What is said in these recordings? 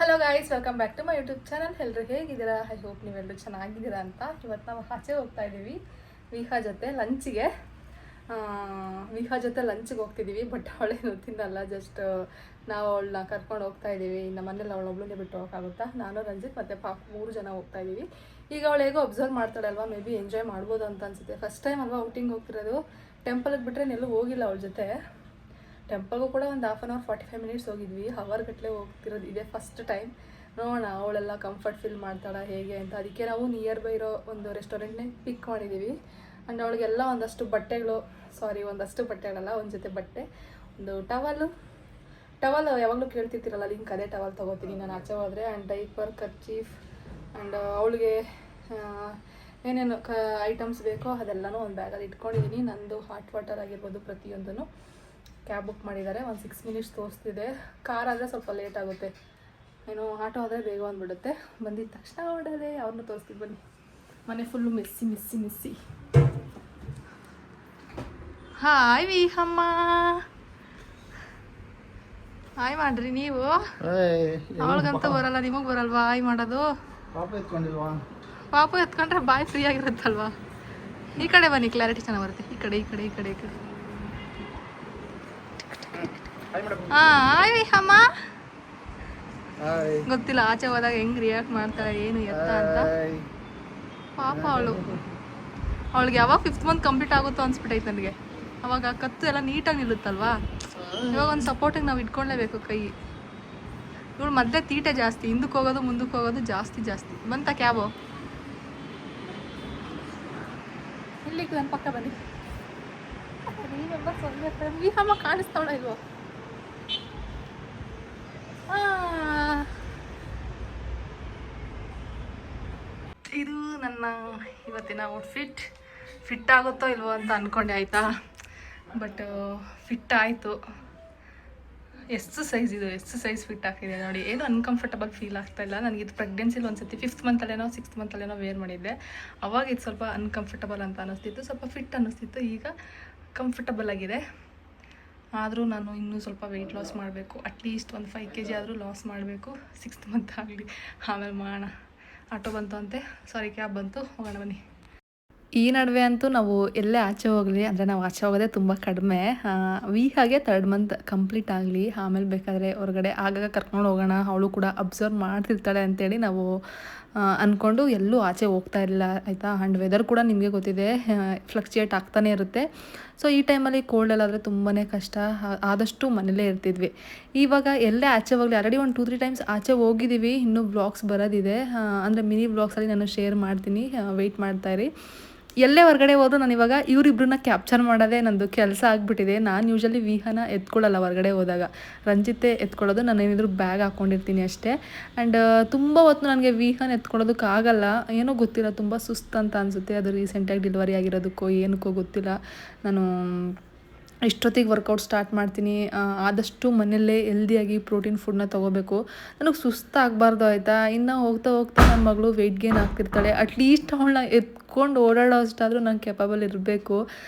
Hello guys, welcome back to my YouTube channel. ಎಲ್ಲರೂ ಹೇಗಿದ್ದೀರಾ? I hope ನೀವೆಲ್ಲರೂ ಚೆನ್ನಾಗಿದ್ದೀರಾ ಅಂತ. ಇವತ್ತು ನಾವು ಆಚೆ ಹೋಗ್ತಾ ಇದ್ದೀವಿ ವಿಹಾ ಜೊತೆ ಲಂಚಿಗೆ. ಲಂಚಿಗೆ ಹೋಗ್ತಿದ್ದೀವಿ. ಬಟ್ ಅವಳೇನು ತಿನ್ನಲ್ಲ, ಜಸ್ಟ್ ನಾವು ಅವಳನ್ನ ಕರ್ಕೊಂಡು ಹೋಗ್ತಾ ಇದ್ದೀವಿ. ಇನ್ನು ಮನೇಲಿ ಅವಳೊಬ್ಳನ್ನೇ ಬಿಟ್ಟು ಹೋಗೋಕ್ಕಾಗುತ್ತಾ? ನಾನು, ರಂಜಿತ್ ಮತ್ತು ಪಾಪ 3 ಜನ ಹೋಗ್ತಾ ಇದ್ದೀವಿ. ಈಗ ಅವಳು ಹೇಗೋ ಅಬ್ಸರ್ವ್ ಮಾಡ್ತಾಳೆ ಅಲ್ವಾ, ಮೇ ಬಿ ಎಂಜಾಯ್ ಮಾಡ್ಬೋದು ಅಂತ ಅನ್ಸುತ್ತೆ. ಫಸ್ಟ್ ಟೈಮ್ ಅಲ್ವಾ ಔಟಿಂಗ್ ಹೋಗ್ತಿರೋದು. ಟೆಂಪಲ್ಗೆ ಬಿಟ್ಟರೆ ಎಲ್ಲೂ ಹೋಗಿಲ್ಲ ಅವಳ ಜೊತೆ. ಟೆಂಪಲ್ಗೂ ಕೂಡ ಒಂದು 1/2 hour 45 minutes ಹೋಗಿದ್ವಿ. ಗಟ್ಟಲೆ ಹೋಗ್ತಿರೋದು ಇದೇ ಫಸ್ಟ್ ಟೈಮ್. ನೋಡೋಣ ಅವಳೆಲ್ಲ ಕಂಫರ್ಟ್ ಫೀಲ್ ಮಾಡ್ತಾಳೆ ಹೇಗೆ ಅಂತ. ಅದಕ್ಕೆ ನಾವು ನಿಯರ್ ಬೈ ಇರೋ ಒಂದು ರೆಸ್ಟೋರೆಂಟ್ನೇ ಪಿಕ್ ಮಾಡಿದ್ದೀವಿ. ಆ್ಯಂಡ್ ಅವಳಿಗೆಲ್ಲ ಒಂದಷ್ಟು ಬಟ್ಟೆಗಳಲ್ಲ, ಒಂದು ಜೊತೆ ಬಟ್ಟೆ, ಒಂದು ಟವಲ್ ಯಾವಾಗಲೂ ಕೇಳ್ತಿರ್ತೀರಲ್ಲ, ಲಿಂಕ್ ಅದೇ ಟವಲ್ ತೊಗೋತೀನಿ ನಾನು ಆಚೆ ಹೋದರೆ. ಆ್ಯಂಡ್ ಡೈಪರ್, ಕರ್ಚೀಫ್, ಆ್ಯಂಡ್ ಅವಳಿಗೆ ಏನೇನು ಐಟಮ್ಸ್ ಬೇಕೋ ಅದೆಲ್ಲನೂ ಒಂದು ಬ್ಯಾಗಲ್ಲಿ ಇಟ್ಕೊಂಡಿದ್ದೀನಿ. ನಂದು ಹಾಟ್ ವಾಟರ್ ಆಗಿರ್ಬೋದು ಪ್ರತಿಯೊಂದೂ. ಕ್ಯಾಬ್ ಬುಕ್ ಮಾಡಿದ್ದಾರೆ. ಒಂದು 6 minutes ತೋರಿಸ್ತಿದೆ. ಕಾರ್ ಆದರೆ ಸ್ವಲ್ಪ ಲೇಟ್ ಆಗುತ್ತೆ, ಏನೋ ಆಟೋ ಆದರೆ ಬೇಗ ಬಂದುಬಿಡುತ್ತೆ. ಬಂದಿದ್ದ ತಕ್ಷಣ ಹೊಡೋದೆ. ಅವ್ರನ್ನೂ ತೋರಿಸ್ತೀವಿ ಬನ್ನಿ. ಮನೆ ಫುಲ್ಲು ಮೆಸ್ಸಿ. ಹಾಯ್ ವಿಹಮ್ಮ, ಹಾಯ್ ಮಾಡ್ರಿ ನೀವು. ಅವಳಿಗಂತೂ ಬರಲ್ಲ, ನಿಮಗೆ ಬರಲ್ವಾ ಹಾಯ್ ಮಾಡೋದು? ಪಾಪು ಎತ್ಕೊಂಡ್ರೆ ಬಾಯ್ ಫ್ರೀ ಆಗಿರುತ್ತಲ್ವಾ. ಈ ಕಡೆ ಬನ್ನಿ, ಕ್ಲಾರಿಟಿ ಚೆನ್ನಾಗಿ ಬರುತ್ತೆ. ಈ ಕಡೆ ಹಾಯ್ ವಿಹಮ್ಮ. ಗೊತ್ತಿಲ್ಲ ಆಚೆ ಹೋದಾಗ ಹೆಂಗ್ ರಿಯಾಕ್ಟ್ ಮಾಡ್ತಾಳೆ, ಏನು ಎತ್ತ ಅಂತ. ಪಾಪ ಅವಳಿಗೆ ಯಾವಾಗ 5th month ಕಂಪ್ಲೀಟ್ ಆಗುತ್ತೋ ಅನ್ಸ್ಬಿಟ್ಟೈತೆ ನನಗೆ. ಅವಾಗ ಕತ್ತು ಎಲ್ಲ ನೀಟಾಗಿ ನಿಲ್ಲುತ್ತಲ್ವಾ. ಇವಾಗ ಒಂದು ಸಪೋರ್ಟಿಗೆ ನಾವು ಇಟ್ಕೊಳ್ಳೇಬೇಕು ಕೈ. ಇವಳು ಮಧ್ಯೆ ತೀಟೆ ಜಾಸ್ತಿ, ಹಿಂದಕ್ಕೆ ಹೋಗೋದು ಮುಂದಕ್ಕೆ ಹೋಗೋದು ಜಾಸ್ತಿ. ಬಂತ ಕ್ಯಾಬು? ಇಲ್ಲಿಗೆ ನನ್ನ ಪಕ್ಕ ಬನ್ನಿ. ವಿಹಮ್ಮ ಕಾಣಿಸ್ತಾವಳ ಇಲ್ವೋ? ಇದು ನನ್ನ ಇವತ್ತಿನ ಔಟ್ಫಿಟ್. ಫಿಟ್ ಆಗುತ್ತೋ ಇಲ್ವೋ ಅಂತ ಅಂದ್ಕೊಂಡೆ, ಆಯಿತಾ. ಬಟ್ ಫಿಟ್ ಆಯಿತು. ಎಷ್ಟು ಸೈಜ್ ಫಿಟ್ ಆಗ್ತಿದೆ ನೋಡಿ. ಏನು ಅನ್ಕಂಫರ್ಟಬಲ್ ಫೀಲ್ ಆಗ್ತಾಯಿಲ್ಲ ನನಗೆ. ಇದು ಪ್ರೆಗ್ನೆನ್ಸಿಲಿ ಒಂದ್ಸತಿ 5th month 6th month wear ಮಾಡಿದ್ದೆ. ಅವಾಗ ಇದು ಸ್ವಲ್ಪ ಅನ್ಕಂಫರ್ಟಬಲ್ ಅಂತ ಅನ್ನಿಸ್ತಿತ್ತು, ಸ್ವಲ್ಪ ಫಿಟ್ ಅನ್ನಿಸ್ತಿತ್ತು. ಈಗ ಕಂಫರ್ಟಬಲ್ ಆಗಿದೆ. ಆದರೂ ನಾನು ಇನ್ನೂ ಸ್ವಲ್ಪ ವೆಯ್ಟ್ ಲಾಸ್ ಮಾಡಬೇಕು. ಅಟ್ಲೀಸ್ಟ್ ಒಂದು 5 kg ಆದರೂ ಲಾಸ್ ಮಾಡಬೇಕು. 6th month ಆಗಲಿ, ಆಮೇಲೆ ಮಾಡೋಣ. ಆಟೋ ಬಂತು ಅಂತೆ, ಕ್ಯಾಬ್ ಬಂತು, ಹೋಗೋಣ ಬನ್ನಿ. ಈ ನಡುವೆ ಅಂತೂ ನಾವು ಎಲ್ಲೇ ಆಚೆ ಹೋಗಲಿ, ಅಂದರೆ ನಾವು ಆಚೆ ಹೋಗೋದೇ ತುಂಬ ಕಡಿಮೆ. ವೀಹಾಗೆ 3rd month ಕಂಪ್ಲೀಟ್ ಆಗಲಿ, ಆಮೇಲೆ ಬೇಕಾದರೆ ಹೊರಗಡೆ ಆಗಾಗ ಕರ್ಕೊಂಡು ಹೋಗೋಣ, ಅವಳು ಕೂಡ ಅಬ್ಸರ್ವ್ ಮಾಡ್ತಿರ್ತಾಳೆ ಅಂತೇಳಿ ನಾವು ಅಂದ್ಕೊಂಡು ಎಲ್ಲೂ ಆಚೆ ಹೋಗ್ತಾ ಇಲ್ಲ, ಆಯಿತಾ. ಆ್ಯಂಡ್ ವೆದರ್ ಕೂಡ ನಿಮಗೆ ಗೊತ್ತಿದೆ, ಫ್ಲಕ್ಚುಯೇಟ್ ಆಗ್ತಾನೆ ಇರುತ್ತೆ. ಸೊ ಈ ಟೈಮಲ್ಲಿ ಕೋಲ್ಡಲ್ಲಾದರೆ ತುಂಬಾ ಕಷ್ಟ. ಆದಷ್ಟು ಮನೇಲೇ ಇರ್ತಿದ್ವಿ. ಇವಾಗ ಎಲ್ಲೇ ಆಚೆ ಹೋಗಲಿ, ಆಲ್ರೆಡಿ ಒಂದು 2-3 times ಆಚೆ ಹೋಗಿದ್ದೀವಿ. ಇನ್ನೂ ವ್ಲಾಗ್ಸ್ ಬರೋದಿದೆ, ಅಂದರೆ ಮಿನಿ ವ್ಲಾಗ್ಸಲ್ಲಿ ನಾನು ಶೇರ್ ಮಾಡ್ತೀನಿ, ವೆಯ್ಟ್ ಮಾಡ್ತಾಯಿರಿ. ಎಲ್ಲೇ ಹೊರಗಡೆ ಹೋದ್ರು ನಾನು ಇವಾಗ ಇವರಿಬ್ಬರನ್ನ ಕ್ಯಾಪ್ಚರ್ ಮಾಡೋದೇ ನಂದು ಕೆಲಸ ಆಗಿಬಿಟ್ಟಿದೆ. ನಾನು ಯೂಶಲಿ ವಿಹಾನ ಎತ್ಕೊಳ್ಳಲ್ಲ ಹೊರಗಡೆ ಹೋದಾಗ, ರಂಜಿತೆ ಎತ್ಕೊಳ್ಳೋದು. ನಾನು ಏನಿದ್ರು ಬ್ಯಾಗ್ ಹಾಕ್ಕೊಂಡಿರ್ತೀನಿ ಅಷ್ಟೇ. ಆ್ಯಂಡ್ ತುಂಬ ಹೊತ್ತು ನನಗೆ ವಿಹಾನ ಎತ್ಕೊಳ್ಳೋದಕ್ಕಾಗಲ್ಲ, ಏನೋ ಗೊತ್ತಿಲ್ಲ, ತುಂಬ ಸುಸ್ತು ಅಂತ ಅನಿಸುತ್ತೆ. ಅದು ರೀಸೆಂಟಾಗಿ ಡೆಲಿವರಿ ಆಗಿರೋದಕ್ಕೋ ಏನಕ್ಕೋ ಗೊತ್ತಿಲ್ಲ. ನಾನು ಇಷ್ಟೊತ್ತಿಗೆ ವರ್ಕೌಟ್ ಸ್ಟಾರ್ಟ್ ಮಾಡ್ತೀನಿ. ಆದಷ್ಟು ಮನೆಯಲ್ಲೇ ಹೆಲ್ದಿಯಾಗಿ ಪ್ರೋಟೀನ್ ಫುಡ್ನ ತೊಗೋಬೇಕು. ನನಗೆ ಸುಸ್ತಾಗಬಾರ್ದು, ಆಯಿತಾ. ಇನ್ನು ಹೋಗ್ತಾ ನನ್ನ ಮಗಳು ವೆಯ್ಟ್ ಗೇನ್ ಆಗ್ತಿರ್ತಾಳೆ. ಅಟ್ಲೀಸ್ಟ್ ಅವಳನ್ನ ಎತ್ಕೊಂಡು ಓಡಾಡೋ ಅಷ್ಟಾದರೂ ನಾನು ಕೆಪಬಲ್ ಇರಬೇಕು.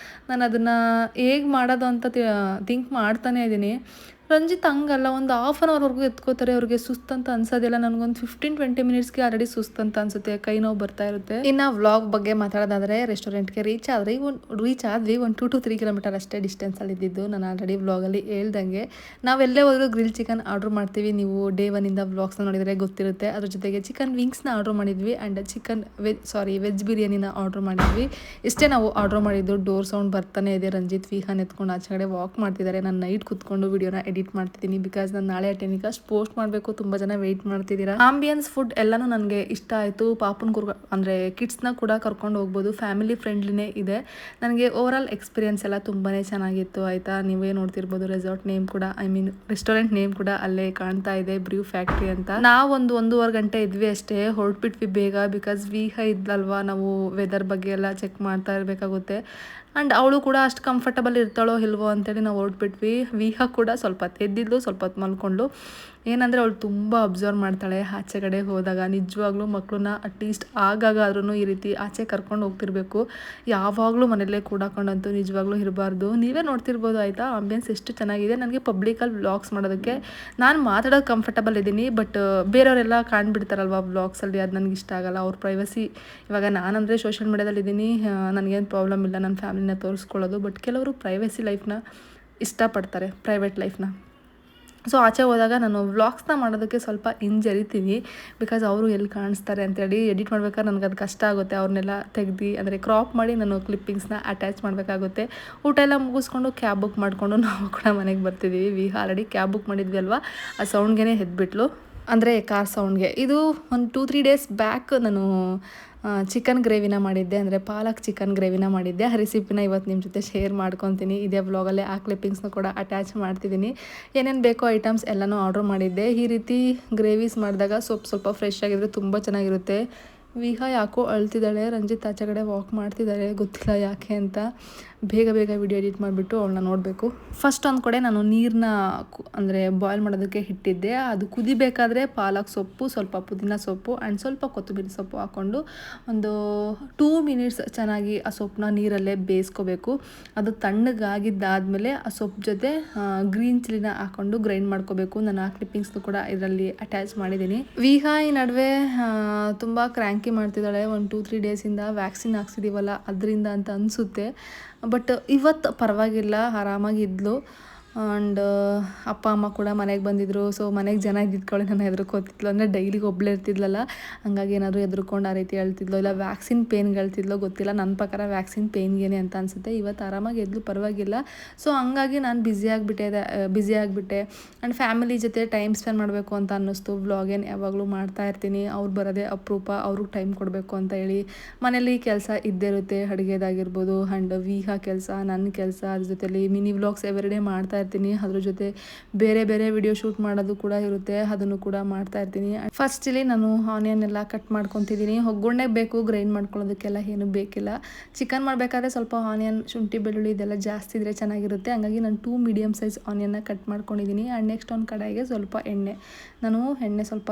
ನಾನು ಅದನ್ನು ಹೇಗೆ ಮಾಡೋದು ಅಂತ ಥಿಂಕ್ ಮಾಡ್ತಾನೇ ಇದ್ದೀನಿ. ರಂಜಿತ್ ಹಂಗಲ್ಲ, ಒಂದು 1/2 hourವರೆಗೂ ಎತ್ಕೋತಾರೆ. ಅವ್ರಿಗೆ ಸುಸ್ತಂತ ಅನ್ಸೋದಿಲ್ಲ. ನನಗೊಂದು 15-20 minutesಗೆ ಆಲ್ರೆಡಿ ಸುಸ್ತಂತ ಅನಿಸುತ್ತೆ, ಕೈ ನೋವು ಬರ್ತಾ ಇರುತ್ತೆ. ಇನ್ನು ವ್ಲಾಗ್ ಬಗ್ಗೆ ಮಾತಾಡೋದಾದರೆ, ರೆಸ್ಟೋರೆಂಟ್ಗೆ ರೀಚ್ ಆದ್ವಿ. ಒಂದು 2 to 3 kilometer ಅಷ್ಟೇ ಡಿಸ್ಟೆನ್ಸಲ್ಲಿ ಇದ್ದಿದ್ದು. ನಾನು ಆಲ್ರೆಡಿ ವ್ಲಾಗಲ್ಲಿ ಹೇಳ್ದಂಗೆ ನಾವೆಲ್ಲೇ ಹೋದರೂ ಗ್ರಿಲ್ ಚಿಕನ್ ಆರ್ಡ್ರ್ ಮಾಡ್ತೀವಿ. ನೀವು ಡೇ 1 ವ್ಲಾಗ್ಸ್ನ ನೋಡಿದರೆ ಗೊತ್ತಿರುತ್ತೆ. ಅದ್ರ ಜೊತೆಗೆ ಚಿಕನ್ ವಿಂಗ್ಸ್ನ ಆರ್ಡ್ರ್ ಮಾಡಿದ್ವಿ, ಆ್ಯಂಡ್ ವೆಜ್ ಬಿರಿಯಾನಿನ ಆರ್ಡ್ರ್ ಮಾಡಿದ್ವಿ. ಇಷ್ಟೇ ನಾವು ಆರ್ಡ್ರ್ ಮಾಡಿದ್ದು. ಡೋರ್ ಸೌಂಡ್ ಬರ್ತಾನೆ ಇದೆ. ರಂಜಿತ್ ವಿಹಾನ್ ಎತ್ಕೊಂಡು ಆಚೆ ಕಡೆ ವಾಕ್ ಮಾಡ್ತಿದ್ದಾರೆ. ನಾನು ನೈಟ್ ಕೂತ್ಕೊಂಡು ವಿಡಿಯೋನ ಎಡಿಟ್ ಮಾಡ್ತಿದ್ದೀನಿ, ಬಿಕಾಸ್ ನಾನು ನಾಳೆ 10ಕ್ಕೆ ಅಷ್ಟು ಪೋಸ್ಟ್ ಮಾಡಬೇಕು. ತುಂಬ ಜನ ವೆಯ್ಟ್ ಮಾಡ್ತಿದ್ದೀರಾ. ಆಂಬಿಯನ್ಸ್ ಫುಡ್ ಎಲ್ಲನೂ ನನಗೆ ಇಷ್ಟ ಆಯಿತು. ಪಾಪನ ಅಂದರೆ ಕಿಡ್ಸ್ನ ಕೂಡ ಕರ್ಕೊಂಡು ಹೋಗ್ಬೋದು, ಫ್ಯಾಮಿಲಿ ಫ್ರೆಂಡ್ಲಿನೇ ಇದೆ. ನನಗೆ ಓವರಾಲ್ ಎಕ್ಸ್ಪೀರಿಯನ್ಸ್ ಎಲ್ಲ ತುಂಬಾ ಚೆನ್ನಾಗಿತ್ತು, ಆಯಿತಾ. ನೀವೇ ನೋಡ್ತಿರ್ಬೋದು, ರೆಸಾರ್ಟ್ ನೇಮ್ ಕೂಡ, ರೆಸ್ಟೋರೆಂಟ್ ನೇಮ್ ಕೂಡ ಅಲ್ಲೇ ಕಾಣ್ತಾ ಇದೆ, ಬ್ರ್ಯೂ ಫ್ಯಾಕ್ಟ್ರಿ ಅಂತ. ನಾವು 1-1.5 ಗಂಟೆ ಇದ್ವಿ ಅಷ್ಟೇ, ಹೊರಟ್ಬಿಟ್ವಿ ಬೇಗ. ಬಿಕಾಸ್ ವಿಹಾ ಇದ್ಲಲ್ವಾ, ನಾವು ವೆದರ್ ಬಗ್ಗೆ ಎಲ್ಲ ಚೆಕ್ ಮಾಡ್ತಾ ಇರಬೇಕಾಗುತ್ತೆ. ಆ್ಯಂಡ್ ಅವಳು ಕೂಡ ಅಷ್ಟು ಕಂಫರ್ಟಬಲ್ ಇರ್ತಾಳೋ ಇಲ್ವೋ ಅಂತೇಳಿ ನಾವು ಹೊರಟ್ಬಿಟ್ವಿ. ವಿಹಾ ಕೂಡ ಸ್ವಲ್ಪ ಎದ್ದಿದ್ಲು, ಸ್ವಲ್ಪ ಹೊತ್ತು ಮಲ್ಕೊಂಡು. ಏನಂದರೆ ಅವಳು ತುಂಬ ಅಬ್ಸರ್ವ್ ಮಾಡ್ತಾಳೆ ಆಚೆ ಕಡೆ ಹೋದಾಗ. ನಿಜವಾಗ್ಲೂ ಮಕ್ಕಳನ್ನ ಅಟ್ಲೀಸ್ಟ್ ಆಗಾಗಾದ್ರೂ ಈ ರೀತಿ ಆಚೆ ಕರ್ಕೊಂಡು ಹೋಗ್ತಿರ್ಬೇಕು. ಯಾವಾಗಲೂ ಮನೆಯಲ್ಲೇ ಕೂಡಾಕೊಂಡಂತೂ ನಿಜವಾಗ್ಲೂ ಇರಬಾರ್ದು. ನೀವೇ ನೋಡ್ತಿರ್ಬೋದು ಆಯಿತಾ, ಆಂಬಿಯನ್ಸ್ ಎಷ್ಟು ಚೆನ್ನಾಗಿದೆ. ನನಗೆ ಪಬ್ಲಿಕಲ್ಲಿ ವ್ಲಾಗ್ಸ್ ಮಾಡೋದಕ್ಕೆ ನಾನು ಮಾತಾಡೋದು ಕಂಫರ್ಟಬಲ್ ಇದ್ದೀನಿ, ಬಟ್ ಬೇರೆಯವರೆಲ್ಲ ಕಾಣ್ಬಿಡ್ತಾರಲ್ವ ವ್ಲಾಗ್ಸಲ್ಲಿ, ಅದು ನನಗೆ ಇಷ್ಟ ಆಗಲ್ಲ. ಅವ್ರ ಪ್ರೈವಸಿ, ಇವಾಗ ನಾನಂದರೆ ಸೋಷಿಯಲ್ ಮೀಡ್ಯಾದಲ್ಲಿ ಇದ್ದೀನಿ, ನನಗೇನು ಪ್ರಾಬ್ಲಮ್ ಇಲ್ಲ ನನ್ನ ಫ್ಯಾಮಿಲಿನ ತೋರಿಸ್ಕೊಳ್ಳೋದು, ಬಟ್ ಕೆಲವರು ಪ್ರೈವಸಿ ಲೈಫ್ನ ಇಷ್ಟಪಡ್ತಾರೆ, ಪ್ರೈವೇಟ್ ಲೈಫ್ನ. ಸೊ ಆಚೆ ಹೋದಾಗ ನಾನು ವ್ಲಾಗ್ಸ್ನ ಮಾಡೋದಕ್ಕೆ ಸ್ವಲ್ಪ ಹಿಂಜರಿತೀನಿ, ಬಿಕಾಸ್ ಅವರು ಎಲ್ಲಿ ಕಾಣಿಸ್ತಾರೆ ಅಂತೇಳಿ ಎಡಿಟ್ ಮಾಡ್ಬೇಕಾದ್ರೆ ನನಗೆ ಅದು ಕಷ್ಟ ಆಗುತ್ತೆ. ಅವ್ರನ್ನೆಲ್ಲ ತೆಗ್ದು ಅಂದರೆ ಕ್ರಾಪ್ ಮಾಡಿ ನಾನು ಕ್ಲಿಪ್ಪಿಂಗ್ಸ್ನ ಅಟ್ಯಾಚ್ ಮಾಡಬೇಕಾಗುತ್ತೆ. ಊಟ ಎಲ್ಲ ಮುಗಿಸ್ಕೊಂಡು ಕ್ಯಾಬ್ ಬುಕ್ ಮಾಡಿಕೊಂಡು ನಾವು ಕೂಡ ಮನೆಗೆ ಬರ್ತಿದ್ದೀವಿ. ಆಲ್ರೆಡಿ ಕ್ಯಾಬ್ ಬುಕ್ ಮಾಡಿದ್ವಿ ಅಲ್ವಾ, ಆ ಸೌಂಡ್ಗೆ ಎದ್ಬಿಟ್ಲು, ಅಂದರೆ ಕಾರ್ ಸೌಂಡ್ಗೆ. ಇದು ಒಂದು 2-3 ಡೇಸ್ ಬ್ಯಾಕ್ ನಾನು ಚಿಕನ್ ಗ್ರೇವಿನ ಮಾಡಿದ್ದೆ, ಅಂದರೆ ಪಾಲಕ್ ಚಿಕನ್ ಗ್ರೇವಿನ ಮಾಡಿದ್ದೆ. ಆ ರೆಸಿಪಿನ ಇವತ್ತು ನಿಮ್ಮ ಜೊತೆ ಶೇರ್ ಮಾಡ್ಕೊತೀನಿ. ಇದೇ ವ್ಲಾಗಲ್ಲೇ ಆ ಕ್ಲಿಪ್ಪಿಂಗ್ಸ್ನ ಕೂಡ ಅಟ್ಯಾಚ್ ಮಾಡ್ತಿದ್ದೀನಿ. ಏನೇನು ಬೇಕೋ ಐಟಮ್ಸ್ ಎಲ್ಲನೂ ಆರ್ಡ್ರ್ ಮಾಡಿದ್ದೆ. ಈ ರೀತಿ ಗ್ರೇವೀಸ್ ಮಾಡಿದಾಗ ಸ್ವಲ್ಪ ಫ್ರೆಶ್ ಆಗಿದ್ರೆ ತುಂಬ ಚೆನ್ನಾಗಿರುತ್ತೆ. ವಿಹಾ ಯಾಕೋ ಅಳ್ತಿದ್ದಾಳೆ, ರಂಜಿತ್ ಆಚೆ ಕಡೆ ವಾಕ್ ಮಾಡ್ತಿದ್ದಾಳೆ, ಗೊತ್ತಿಲ್ಲ ಯಾಕೆ ಅಂತ. ಬೇಗ ವಿಡಿಯೋ ಎಡಿಟ್ ಮಾಡಿಬಿಟ್ಟು ಅವಳನ್ನ ನೋಡಬೇಕು. ಫಸ್ಟ್ ಒಂದು ಕಡೆ ನಾನು ನೀರನ್ನ ಅಂದರೆ ಬಾಯ್ಲ್ ಮಾಡೋದಕ್ಕೆ ಇಟ್ಟಿದ್ದೆ. ಅದು ಕುದಿಬೇಕಾದ್ರೆ ಪಾಲಕ್ ಸೊಪ್ಪು, ಸ್ವಲ್ಪ ಪುದೀನ ಸೊಪ್ಪು ಆ್ಯಂಡ್ ಸ್ವಲ್ಪ ಕೊತ್ತಂಬರಿ ಸೊಪ್ಪು ಹಾಕ್ಕೊಂಡು ಒಂದು 2 ಮಿನಿಟ್ಸ್ ಚೆನ್ನಾಗಿ ಆ ಸೊಪ್ಪನ್ನ ನೀರಲ್ಲೇ ಬೇಯಿಸ್ಕೋಬೇಕು. ಅದು ತಣ್ಣಗಾಗಿದ್ದಾದಮೇಲೆ ಆ ಸೊಪ್ಪು ಜೊತೆ ಗ್ರೀನ್ ಚಿಲ್ಲಿನ ಹಾಕ್ಕೊಂಡು ಗ್ರೈಂಡ್ ಮಾಡ್ಕೋಬೇಕು. ನಾನು ಆ ಕ್ಲಿಪ್ಪಿಂಗ್ಸ್ನು ಕೂಡ ಇದರಲ್ಲಿ ಅಟ್ಯಾಚ್ ಮಾಡಿದ್ದೀನಿ. ವಿಹಾ ಈ ನಡುವೆ ತುಂಬ ಕ್ರ್ಯಾಂಕಿ ಮಾಡ್ತಿದ್ದಾಳೆ. 1-2-3 ಡೇಸಿಂದ ವ್ಯಾಕ್ಸಿನ್ ಹಾಕ್ಸಿದ್ದೀವಲ್ಲ ಅದರಿಂದ ಅಂತ ಅನಿಸುತ್ತೆ. ಬಟ್ ಇವತ್ತು ಪರವಾಗಿಲ್ಲ, ಆರಾಮಾಗಿದ್ಲು. ಆ್ಯಂಡ್ ಅಪ್ಪ ಅಮ್ಮ ಕೂಡ ಮನೆಗೆ ಬಂದಿದ್ದರು. ಸೊ ಮನೆಗೆ ಜನ ಇದ್ದಿದ್ಕೊಳ್ಳಿ ನಾನು ಹೆದರ್ಕೋತಿದ್ಲು, ಅಂದರೆ ಡೈಲಿಗೆ ಒಬ್ಬಳೇ ಇರ್ತಿದ್ಲಲ್ಲ, ಹಂಗಾಗಿ ಏನಾದರೂ ಹೆದರ್ಕೊಂಡು ಆ ರೀತಿ ಹೇಳ್ತಿದ್ಲು, ಇಲ್ಲ ವ್ಯಾಕ್ಸಿನ್ ಪೇನ್ಗೆ ಹೇಳ್ತಿದ್ಲು, ಗೊತ್ತಿಲ್ಲ. ನನ್ನ ಪ್ರಕಾರ ವ್ಯಾಕ್ಸಿನ್ ಪೇನ್ಗೇನೆ ಅಂತ ಅನಿಸುತ್ತೆ. ಇವತ್ತು ಆರಾಮಾಗಿ ಎದ್ಲು, ಪರವಾಗಿಲ್ಲ. ಸೊ ಹಂಗಾಗಿ ನಾನು ಬ್ಯುಸಿ ಆಗಿಬಿಟ್ಟೆ. ಆ್ಯಂಡ್ ಫ್ಯಾಮಿಲಿ ಜೊತೆ ಟೈಮ್ ಸ್ಪೆಂಡ್ ಮಾಡಬೇಕು ಅಂತ ಅನ್ನಿಸ್ತು. ವ್ಲಾಗೇನು ಯಾವಾಗಲೂ ಮಾಡ್ತಾ ಇರ್ತೀನಿ, ಅವ್ರು ಬರೋದೇ ಅಪರೂಪ, ಅವ್ರಿಗೆ ಟೈಮ್ ಕೊಡಬೇಕು ಅಂತ ಹೇಳಿ. ಮನೇಲಿ ಕೆಲಸ ಇದ್ದೇ ಇರುತ್ತೆ, ಅಡುಗೆದಾಗಿರ್ಬೋದು, ಆ್ಯಂಡ್ ವಿಹಾ ಕೆಲಸ, ನನ್ನ ಕೆಲಸ, ಅದ್ರ ಜೊತೆಲಿ ಮಿನಿ ವ್ಲಾಗ್ಸ್ ಎವ್ರಿಡೇ ಮಾಡ್ತಾ ಇರ್ತೀನಿ. ಅದ್ರ ಜೊತೆ ಬೇರೆ ವಿಡಿಯೋ ಶೂಟ್ ಮಾಡೋದು ಕೂಡ ಇರುತ್ತೆ, ಅದನ್ನು ಕೂಡ ಮಾಡ್ತಾ ಇರ್ತೀನಿ. ಫಸ್ಟ್ ಇಲ್ಲಿ ನಾನು ಆನಿಯನ್ ಎಲ್ಲ ಕಟ್ ಮಾಡ್ಕೊತಿದ್ದೀನಿ. ಒಗ್ಗರಣೆ ಬೇಕು, ಗ್ರೈಂಡ್ ಮಾಡ್ಕೊಳ್ಳೋದಕ್ಕೆಲ್ಲ ಏನು ಬೇಕಿಲ್ಲ. ಚಿಕನ್ ಮಾಡಬೇಕಾದ್ರೆ ಸ್ವಲ್ಪ ಆನಿಯನ್, ಶುಂಠಿ, ಬೆಳ್ಳುಳ್ಳಿ ಇದೆಲ್ಲ ಜಾಸ್ತಿ ಇದ್ದರೆ ಚೆನ್ನಾಗಿರುತ್ತೆ. ಹಂಗಾಗಿ ನಾನು 2 ಮೀಡಿಯಮ್ ಸೈಜ್ ಆನಿಯನ್ನ ಕಟ್ ಮಾಡ್ಕೊಂಡಿದ್ದೀನಿ. ಆ್ಯಂಡ್ ನೆಕ್ಸ್ಟ್ ಒಂದು ಕಡಾಯಿಗೆ ಸ್ವಲ್ಪ ಎಣ್ಣೆ ಸ್ವಲ್ಪ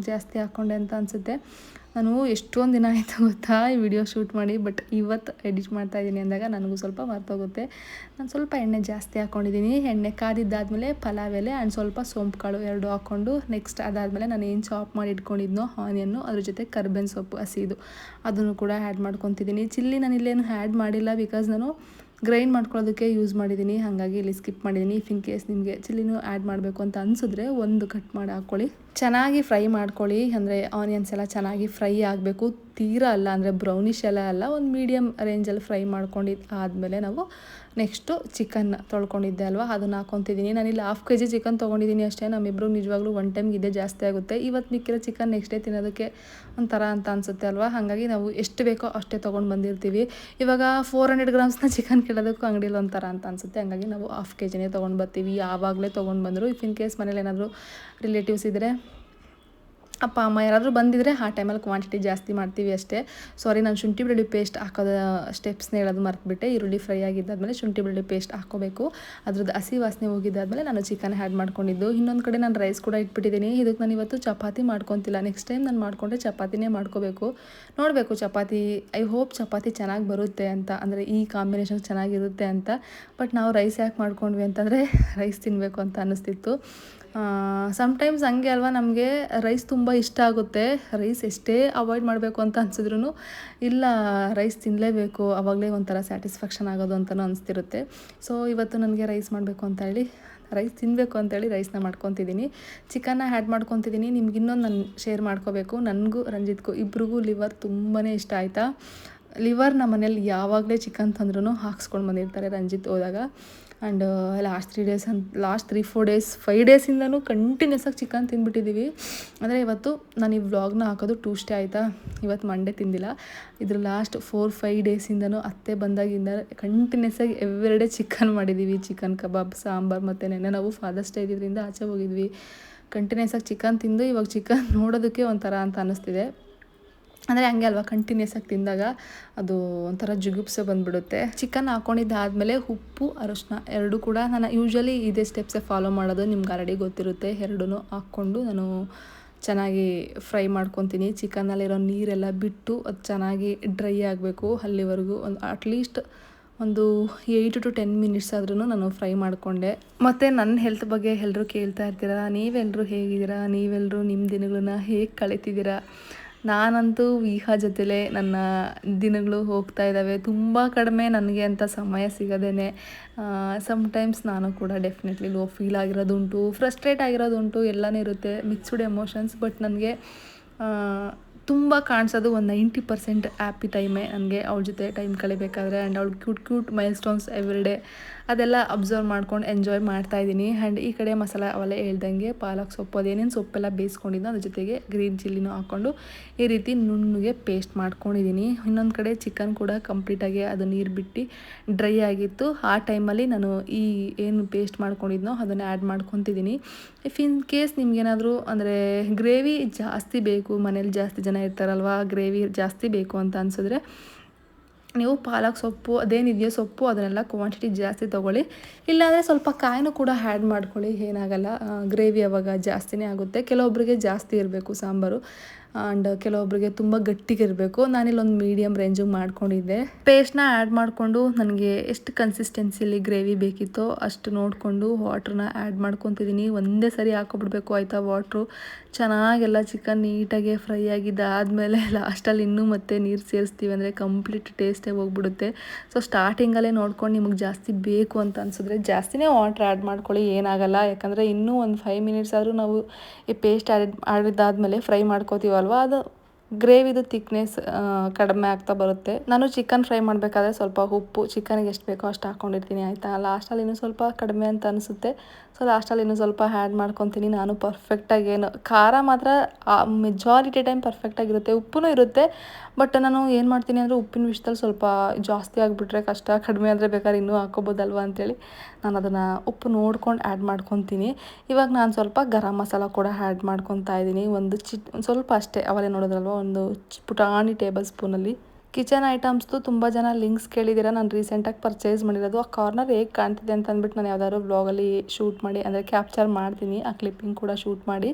ಜಾಸ್ತಿ ಹಾಕ್ಕೊಂಡೆ ಅಂತ ಅನಿಸುತ್ತೆ. ನಾನು ಎಷ್ಟೊಂದು ದಿನ ಆಯಿತು ಗೊತ್ತಾ ಈ ವಿಡಿಯೋ ಶೂಟ್ ಮಾಡಿ, ಬಟ್ ಇವತ್ತು ಎಡಿಟ್ ಮಾಡ್ತಾಯಿದ್ದೀನಿ ಅಂದಾಗ ನನಗೂ ಸ್ವಲ್ಪ ಮರ್ತೋಗುತ್ತೆ. ನಾನು ಸ್ವಲ್ಪ ಎಣ್ಣೆ ಜಾಸ್ತಿ ಹಾಕ್ಕೊಂಡಿದ್ದೀನಿ. ಎಣ್ಣೆ ಕಾದಿದ್ದಾದಮೇಲೆ ಪಲಾವ್ ಎಲೆ ಆ್ಯಂಡ್ ಸ್ವಲ್ಪ ಸೋಂಪು ಕಾಳು 2 ಹಾಕ್ಕೊಂಡು, ನೆಕ್ಸ್ಟ್ ಅದಾದಮೇಲೆ ನಾನು ಏನು ಚಾಪ್ ಮಾಡಿ ಇಟ್ಕೊಂಡಿದ್ನೋ ಆನಿಯನ್ನು, ಅದ್ರ ಜೊತೆ ಕರ್ಬೇವಿನ ಸೊಪ್ಪು ಹಸಿದು ಅದನ್ನು ಕೂಡ ಆ್ಯಡ್ ಮಾಡ್ಕೊತಿದ್ದೀನಿ. ಚಿಲ್ಲಿ ನಾನು ಇಲ್ಲೇನು ಆ್ಯಡ್ ಮಾಡಿಲ್ಲ, ಬಿಕಾಸ್ ನಾನು ಗ್ರೈಂಡ್ ಮಾಡ್ಕೊಳ್ಳೋದಕ್ಕೆ ಯೂಸ್ ಮಾಡಿದ್ದೀನಿ, ಹಾಗಾಗಿ ಇಲ್ಲಿ ಸ್ಕಿಪ್ ಮಾಡಿದ್ದೀನಿ. ಇಫ್ ಇನ್ ಕೇಸ್ ನಿಮಗೆ ಚಿಲ್ಲಿನೂ ಆ್ಯಡ್ ಮಾಡಬೇಕು ಅಂತ ಅನಿಸಿದ್ರೆ ಒಂದು ಕಟ್ ಮಾಡಿ ಹಾಕ್ಕೊಳ್ಳಿ. ಚೆನ್ನಾಗಿ ಫ್ರೈ ಮಾಡ್ಕೊಳ್ಳಿ, ಅಂದರೆ ಆನಿಯನ್ಸ್ ಎಲ್ಲ ಚೆನ್ನಾಗಿ ಫ್ರೈ ಆಗಬೇಕು. ತೀರಾ ಅಲ್ಲ, ಅಂದರೆ ಬ್ರೌನಿಷ್ ಎಲ್ಲ ಒಂದು ಮೀಡಿಯಮ್ ರೇಂಜಲ್ಲಿ ಫ್ರೈ ಮಾಡ್ಕೊಂಡಿದ್ದು ಆದಮೇಲೆ ನಾವು ನೆಕ್ಸ್ಟು ಚಿಕನ್ ತೊಳ್ಕೊಂಡಿದ್ದೆ ಅಲ್ವಾ, ಅದನ್ನು ಹಾಕ್ಕೊತಿದ್ದೀನಿ. ನಾನಿಲ್ಲಿ 1/2 kg ಚಿಕನ್ ತೊಗೊಂಡಿದ್ದೀನಿ ಅಷ್ಟೇ. ನಮ್ಮಿಬ್ಬರು ನಿಜವಾಗ್ಲೂ ಒನ್ ಟೈಮ್ಗೆ ಇದೇ ಜಾಸ್ತಿ ಆಗುತ್ತೆ. ಇವತ್ತು ಮಿಕ್ಕಿರೋ ಚಿಕನ್ ನೆಕ್ಸ್ಟ್ ಡೇ ತಿನ್ನೋದಕ್ಕೆ ಒಂಥರ ಅಂತ ಅನಿಸುತ್ತೆ ಅಲ್ವಾ, ಹಾಗಾಗಿ ನಾವು ಎಷ್ಟು ಬೇಕೋ ಅಷ್ಟೇ ತೊಗೊಂಡು ಬಂದಿರ್ತೀವಿ. ಇವಾಗ 400 ಗ್ರಾಮ್ಸ್ನ ಚಿಕನ್ ಕೇಳೋದಕ್ಕೂ ಅಂಗಡಿಯಲ್ಲಿ ಒಂಥರ ಅಂತ ಅನಿಸುತ್ತೆ, ಹಾಗಾಗಿ ನಾವು 1/2 kgನೇ ತೊಗೊಂಡು ಬರ್ತೀವಿ. ಯಾವಾಗಲೇ ತೊಗೊಂಡು ಬಂದರು. ಇಫ್ ಇನ್ ಕೇಸ್ ಮನೇಲಿ ಏನಾದರೂ ರಿಲೇಟಿವ್ಸ್ ಇದ್ದರೆ, ಅಪ್ಪ ಅಮ್ಮ ಯಾರಾದರೂ ಬಂದಿದ್ದರೆ ಆ ಟೈಮಲ್ಲಿ ಕ್ವಾಂಟಿಟಿ ಜಾಸ್ತಿ ಮಾಡ್ತೀವಿ ಅಷ್ಟೇ. ಸಾರಿ, ನಾನು ಶುಂಠಿ ಬೆಳ್ಳುಳ್ಳಿ ಪೇಸ್ಟ್ ಹಾಕೋದು ಸ್ಟೆಪ್ಸ್ನ ಹೇಳೋದು ಮರ್ತುಬಿಟ್ಟೆ. ಈರುಳ್ಳಿ ಫ್ರೈ ಆಗಿದ್ದಾದಮೇಲೆ ಶುಂಠಿ ಬೆಳ್ಳುಳ್ಳಿ ಪೇಸ್ಟ್ ಹಾಕ್ಕೋಬೇಕು. ಅದ್ರದ್ದು ಹಸಿ ವಾಸನೆ ಹೋಗಿದ್ದಾದಮೇಲೆ ನಾನು ಚಿಕನ್ ಆ್ಯಡ್ ಮಾಡ್ಕೊಂಡಿದ್ದು. ಇನ್ನೊಂದು ಕಡೆ ನಾನು ರೈಸ್ ಕೂಡ ಇಟ್ಬಿಟ್ಟಿದ್ದೀನಿ. ಇದಕ್ಕೆ ನಾನು ಇವತ್ತು ಚಪಾತಿ ಮಾಡ್ಕೊತಿಲ್ಲ. ನೆಕ್ಸ್ಟ್ ಟೈಮ್ ನಾನು ಮಾಡಿಕೊಂಡ್ರೆ ಚಪಾತಿನೇ ಮಾಡ್ಕೋಬೇಕು. ನೋಡಬೇಕು ಚಪಾತಿ, ಐ ಹೋಪ್ ಚಪಾತಿ ಚೆನ್ನಾಗಿ ಬರುತ್ತೆ ಅಂತ, ಅಂದರೆ ಈ ಕಾಂಬಿನೇಷನ್ ಚೆನ್ನಾಗಿರುತ್ತೆ ಅಂತ. ಬಟ್ ನಾವು ರೈಸ್ ಯಾಕೆ ಮಾಡ್ಕೊಂಡ್ವಿ ಅಂತಂದರೆ ರೈಸ್ ತಿನ್ನಬೇಕು ಅಂತ ಅನ್ನಿಸ್ತಿತ್ತು. ಸಮ್ಟೈಮ್ಸ್ ಹಂಗೆ ಅಲ್ವಾ, ನಮಗೆ ರೈಸ್ ತುಂಬ ಇಷ್ಟ ಆಗುತ್ತೆ. ರೈಸ್ ಎಷ್ಟೇ ಅವಾಯ್ಡ್ ಮಾಡಬೇಕು ಅಂತ ಅನಿಸಿದ್ರು ಇಲ್ಲ, ರೈಸ್ ತಿನ್ನಲೇಬೇಕು, ಆವಾಗಲೇ ಒಂಥರ ಸ್ಯಾಟಿಸ್ಫ್ಯಾಕ್ಷನ್ ಆಗೋದು ಅಂತಲೂ ಅನಿಸ್ತಿರುತ್ತೆ. ಸೊ ಇವತ್ತು ನನಗೆ ರೈಸ್ ಮಾಡಬೇಕು ಅಂತ ಹೇಳಿ, ರೈಸ್ ತಿನ್ನಬೇಕು ಅಂತೇಳಿ ರೈಸ್ನ ಮಾಡ್ಕೊತಿದ್ದೀನಿ. ಚಿಕನ್ನ ಆ್ಯಡ್ ಮಾಡ್ಕೊತಿದ್ದೀನಿ. ನಿಮ್ಗೆ ಇನ್ನೊಂದು ನಾನು ಶೇರ್ ಮಾಡ್ಕೋಬೇಕು. ನನಗೂ ರಂಜಿತ್ಗೂ ಇಬ್ರಿಗೂ ಲಿವರ್ ತುಂಬಾ ಇಷ್ಟ ಆಯಿತಾ. ಲಿವರ್ ನಮ್ಮ ಮನೇಲಿ ಯಾವಾಗಲೇ ಚಿಕನ್ ತಂದ್ರೂ ಹಾಕ್ಸ್ಕೊಂಡು ಬಂದಿರ್ತಾರೆ ರಂಜಿತ್ ಹೋದಾಗ. ಆ್ಯಂಡ್ ಲಾಸ್ಟ್ 3-4 ಡೇಸ್ 5 ಡೇಸಿಂದನೂ ಕಂಟಿನ್ಯೂಸ್ ಆಗಿ ಚಿಕನ್ ತಿಂದ್ಬಿಟ್ಟಿದ್ದೀವಿ. ಅಂದರೆ ಇವತ್ತು ನಾನು ಈ ವ್ಲಾಗ್ನ ಹಾಕೋದು ಟ್ಯೂಸ್ಡೇ ಆಯಿತಾ, ಇವತ್ತು ಮಂಡೇ ತಿಂದಿಲ್ಲ. ಇದ್ರ ಲಾಸ್ಟ್ 4-5 ಡೇಸಿಂದನೂ ಅತ್ತೆ ಬಂದಾಗಿಂದ ಕಂಟಿನ್ಯೂಸ್ ಆಗಿ ಎವ್ರಿಡೇ ಚಿಕನ್ ಮಾಡಿದ್ದೀವಿ. ಚಿಕನ್ ಕಬಾಬ್, ಸಾಂಬಾರು, ಮತ್ತು ನೆನ್ನೆ ನಾವು ಫಾದರ್ಸ್ ಡೇ ಇದ್ರಿಂದ ಆಚೆ ಹೋಗಿದ್ವಿ. ಕಂಟಿನ್ಯೂಸ್ ಆಗಿ ಚಿಕನ್ ತಿಂದು ಇವಾಗ ಚಿಕನ್ ನೋಡೋದಕ್ಕೆ ಒಂಥರ ಅಂತ ಅನ್ನಿಸ್ತಿದೆ. ಅಂದರೆ ಹಂಗೆ ಅಲ್ವಾ ಕಂಟಿನ್ಯೂಸ್ ಆಗಿ ತಿಂದಾಗ ಅದು ಒಂಥರ ಜುಗುಪ್ಸೆ ಬಂದುಬಿಡುತ್ತೆ. ಚಿಕನ್ ಹಾಕ್ಕೊಂಡಿದ್ದಾದಮೇಲೆ ಉಪ್ಪು ಅರಶಿನ ಎರಡೂ ಕೂಡ ನಾನು ಯೂಶ್ವಲಿ ಇದೇ ಸ್ಟೆಪ್ಸೇ ಫಾಲೋ ಮಾಡೋದು, ನಿಮ್ಗೆ ಆಲ್ರೆಡಿ ಗೊತ್ತಿರುತ್ತೆ. ಎರಡೂ ಹಾಕ್ಕೊಂಡು ನಾನು ಚೆನ್ನಾಗಿ ಫ್ರೈ ಮಾಡ್ಕೊತೀನಿ. ಚಿಕನ್ನಲ್ಲಿರೋ ನೀರೆಲ್ಲ ಬಿಟ್ಟು ಅದು ಚೆನ್ನಾಗಿ ಡ್ರೈ ಆಗಬೇಕು. ಅಲ್ಲಿವರೆಗೂ ಅಟ್ಲೀಸ್ಟ್ ಒಂದು 8 to 10 ಮಿನಿಟ್ಸ್ ಆದ್ರೂ ನಾನು ಫ್ರೈ ಮಾಡಿಕೊಂಡೆ. ಮತ್ತು ನನ್ನ ಹೆಲ್ತ್ ಬಗ್ಗೆ ಎಲ್ಲರೂ ಕೇಳ್ತಾ ಇರ್ತೀರ, ನೀವೆಲ್ಲರೂ ಹೇಗಿದ್ದೀರಾ, ನೀವೆಲ್ಲರೂ ನಿಮ್ಮ ದಿನಗಳನ್ನ ಹೇಗೆ ಕಳೀತಿದ್ದೀರಾ. ನಾನಂತೂ ವಿಹಾ ಜೊತೆಲೇ ನನ್ನ ದಿನಗಳು ಹೋಗ್ತಾ ಇದ್ದಾವೆ. ತುಂಬ ಕಡಿಮೆ ನನಗೆ ಅಂತ ಸಮಯ ಸಿಗೋದೇ. ಸಮ್ಟೈಮ್ಸ್ ನಾನು ಕೂಡ ಡೆಫಿನೆಟ್ಲಿ ಲೋ ಫೀಲ್ ಆಗಿರೋದುಂಟು, ಫ್ರಸ್ಟ್ರೇಟ್ ಆಗಿರೋದುಂಟು, ಎಲ್ಲನೂ ಇರುತ್ತೆ, ಮಿಕ್ಸ್ಡ್ ಎಮೋಷನ್ಸ್. ಬಟ್ ನನಗೆ ತುಂಬ ಕಾಣಿಸೋದು ಒಂದು 90% ಹ್ಯಾಪಿ ಟೈಮೇ ನನಗೆ ಅವಳ ಜೊತೆ ಟೈಮ್ ಕಳಿಬೇಕಾದ್ರೆ. ಆ್ಯಂಡ್ ಅವಳು cute milestones every day ಅದೆಲ್ಲ ಅಬ್ಸರ್ವ್ ಮಾಡ್ಕೊಂಡು ಎಂಜಾಯ್ ಮಾಡ್ತಾಯಿದ್ದೀನಿ. ಆ್ಯಂಡ್ ಈ ಕಡೆ ಮಸಾಲ ಅವೆಲ್ಲ ಹೇಳ್ದಂಗೆ ಪಾಲಕ್ ಸೊಪ್ಪು ಅದೇನೇನು ಸೊಪ್ಪೆಲ್ಲ ಬೇಯಿಸ್ಕೊಂಡಿದ್ದು ಅದ್ರ ಜೊತೆಗೆ ಗ್ರೀನ್ ಚಿಲ್ಲಿನೂ ಹಾಕ್ಕೊಂಡು ಈ ರೀತಿ ನುಣ್ಣಗೆ ಪೇಸ್ಟ್ ಮಾಡ್ಕೊಂಡಿದ್ದೀನಿ. ಇನ್ನೊಂದು ಕಡೆ ಚಿಕನ್ ಕೂಡ ಕಂಪ್ಲೀಟಾಗಿ ಅದು ನೀರು ಬಿಟ್ಟು ಡ್ರೈ ಆಗಿತ್ತು. ಆ ಟೈಮಲ್ಲಿ ನಾನು ಈ ಏನು ಪೇಸ್ಟ್ ಮಾಡ್ಕೊಂಡಿದ್ನೋ ಅದನ್ನು ಆ್ಯಡ್ ಮಾಡ್ಕೊತಿದ್ದೀನಿ. ಇಫ್ ಇನ್ ಕೇಸ್ ನಿಮ್ಗೇನಾದರೂ ಅಂದರೆ ಗ್ರೇವಿ ಜಾಸ್ತಿ ಬೇಕು, ಮನೇಲಿ ಜಾಸ್ತಿ ಜನ ಇರ್ತಾರಲ್ವ, ಗ್ರೇವಿ ಜಾಸ್ತಿ ಬೇಕು ಅಂತ ಅನಿಸಿದ್ರೆ ನೀವು ಪಾಲಕ್ ಸೊಪ್ಪು ಅದೇನಿದೆಯೋ ಸೊಪ್ಪು ಅದನ್ನೆಲ್ಲ ಕ್ವಾಂಟಿಟಿ ಜಾಸ್ತಿ ತೊಗೊಳ್ಳಿ. ಇಲ್ಲಾಂದರೆ ಸ್ವಲ್ಪ ಕಾಯಿನೂ ಕೂಡ ಆ್ಯಡ್ ಮಾಡ್ಕೊಳ್ಳಿ, ಏನಾಗಲ್ಲ. ಗ್ರೇವಿ ಅವಾಗ ಜಾಸ್ತಿನೇ ಆಗುತ್ತೆ. ಕೆಲವೊಬ್ಬರಿಗೆ ಜಾಸ್ತಿ ಇರಬೇಕು ಸಾಂಬಾರು, ಆ್ಯಂಡ್ ಕೆಲವೊಬ್ಬರಿಗೆ ತುಂಬ ಗಟ್ಟಿಗಿರಬೇಕು. ನಾನಿಲ್ಲೊಂದು ಮೀಡಿಯಮ್ ರೇಂಜಿಗೆ ಮಾಡ್ಕೊಂಡಿದ್ದೆ. ಪೇಸ್ಟ್ನ ಆ್ಯಡ್ ಮಾಡಿಕೊಂಡು ನನಗೆ ಎಷ್ಟು ಕನ್ಸಿಸ್ಟೆನ್ಸಿಲಿ ಗ್ರೇವಿ ಬೇಕಿತ್ತೋ ಅಷ್ಟು ನೋಡಿಕೊಂಡು ವಾಟ್ರನ್ನ ಆ್ಯಡ್ ಮಾಡ್ಕೊತಿದ್ದೀನಿ. ಒಂದೇ ಸರಿ ಹಾಕೊಬಿಡ್ಬೇಕು ಆಯಿತಾ ವಾಟ್ರು. ಚೆನ್ನಾಗೆಲ್ಲ ಚಿಕನ್ ನೀಟಾಗಿ ಫ್ರೈ ಆಗಿದ್ದಾದಮೇಲೆ ಲಾಸ್ಟಲ್ಲಿ ಇನ್ನೂ ಮತ್ತೆ ನೀರು ಸೇರಿಸ್ತೀವಿ ಅಂದರೆ ಕಂಪ್ಲೀಟ್ ಟೇಸ್ಟೇ ಹೋಗ್ಬಿಡುತ್ತೆ. ಸೊ ಸ್ಟಾರ್ಟಿಂಗಲ್ಲೇ ನೋಡ್ಕೊಂಡು ನಿಮಗೆ ಜಾಸ್ತಿ ಬೇಕು ಅಂತ ಅನಿಸಿದ್ರೆ ಜಾಸ್ತಿನೇ ವಾಟ್ರ್ ಆ್ಯಡ್ ಮಾಡ್ಕೊಳ್ಳಿ, ಏನಾಗಲ್ಲ. ಯಾಕಂದರೆ ಇನ್ನೂ ಒಂದು 5 ಮಿನಿಟ್ಸ್ ಆದರೂ ನಾವು ಈ ಪೇಸ್ಟ್ ಆಡಿದ್ದಾದಮೇಲೆ ಫ್ರೈ ಮಾಡ್ಕೋತೀವಲ್ವ, ಅದು ಗ್ರೇವಿದು ಥಿಕ್ನೆಸ್ ಕಡಿಮೆ ಆಗ್ತಾ ಬರುತ್ತೆ. ನಾನು ಚಿಕನ್ ಫ್ರೈ ಮಾಡಬೇಕಾದ್ರೆ ಸ್ವಲ್ಪ ಉಪ್ಪು ಚಿಕನಿಗೆ ಎಷ್ಟು ಬೇಕೋ ಅಷ್ಟು ಹಾಕ್ಕೊಂಡಿರ್ತೀನಿ ಆಯಿತಾ. ಲಾಸ್ಟಲ್ಲಿ ಇನ್ನೂ ಸ್ವಲ್ಪ ಕಡಿಮೆ ಅಂತ ಅನಿಸುತ್ತೆ, ಸೊ ಲಾಸ್ಟಲ್ಲಿ ಇನ್ನೂ ಸ್ವಲ್ಪ ಆ್ಯಡ್ ಮಾಡ್ಕೊತೀನಿ. ನಾನು ಪರ್ಫೆಕ್ಟಾಗಿ ಏನು ಖಾರ ಮಾತ್ರ ಮೆಜಾರಿಟಿ ಟೈಮ್ ಪರ್ಫೆಕ್ಟಾಗಿರುತ್ತೆ, ಉಪ್ಪು ಇರುತ್ತೆ. ಬಟ್ ನಾನು ಏನು ಮಾಡ್ತೀನಿ ಅಂದರೆ ಉಪ್ಪಿನ ವಿಷಯದಲ್ಲಿ ಸ್ವಲ್ಪ ಜಾಸ್ತಿ ಆಗಿಬಿಟ್ರೆ ಕಷ್ಟ, ಕಡಿಮೆ ಆದರೆ ಬೇಕಾದ್ರೆ ಇನ್ನೂ ಹಾಕ್ಕೋಬೋದಲ್ವ ಅಂತೇಳಿ ನಾನು ಅದನ್ನು ಉಪ್ಪು ನೋಡ್ಕೊಂಡು ಆ್ಯಡ್ ಮಾಡ್ಕೊತೀನಿ. ಇವಾಗ ನಾನು ಸ್ವಲ್ಪ ಗರಂ ಮಸಾಲ ಕೂಡ ಆ್ಯಡ್ ಮಾಡ್ಕೊತಾ ಇದ್ದೀನಿ. ಒಂದು ಸ್ವಲ್ಪ ಅಷ್ಟೇ, ಅವರೇ ನೋಡೋದ್ರಲ್ವ, ಒಂದು ಪುಟಾಣಿ ಟೇಬಲ್ ಸ್ಪೂನಲ್ಲಿ. ಕಿಚನ್ ಐಟಮ್ಸ್ದು ತುಂಬ ಜನ ಲಿಂಕ್ಸ್ ಕೇಳಿದ್ದೀರಾ. ನಾನು ರೀಸೆಂಟಾಗಿ ಪರ್ಚೇಸ್ ಮಾಡಿರೋದು. ಆ ಕಾರ್ನರ್ ಹೇಗೆ ಕಾಣ್ತಿದೆ ಅಂತ ಅಂದ್ಬಿಟ್ಟು ನಾನು ಯಾವ್ದಾದ್ರು ವ್ಲಾಗಲ್ಲಿ ಶೂಟ್ ಮಾಡಿ ಅಂದರೆ ಕ್ಯಾಪ್ಚರ್ ಮಾಡ್ತೀನಿ, ಆ ಕ್ಲಿಪ್ಪಿಂಗ್ ಕೂಡ ಶೂಟ್ ಮಾಡಿ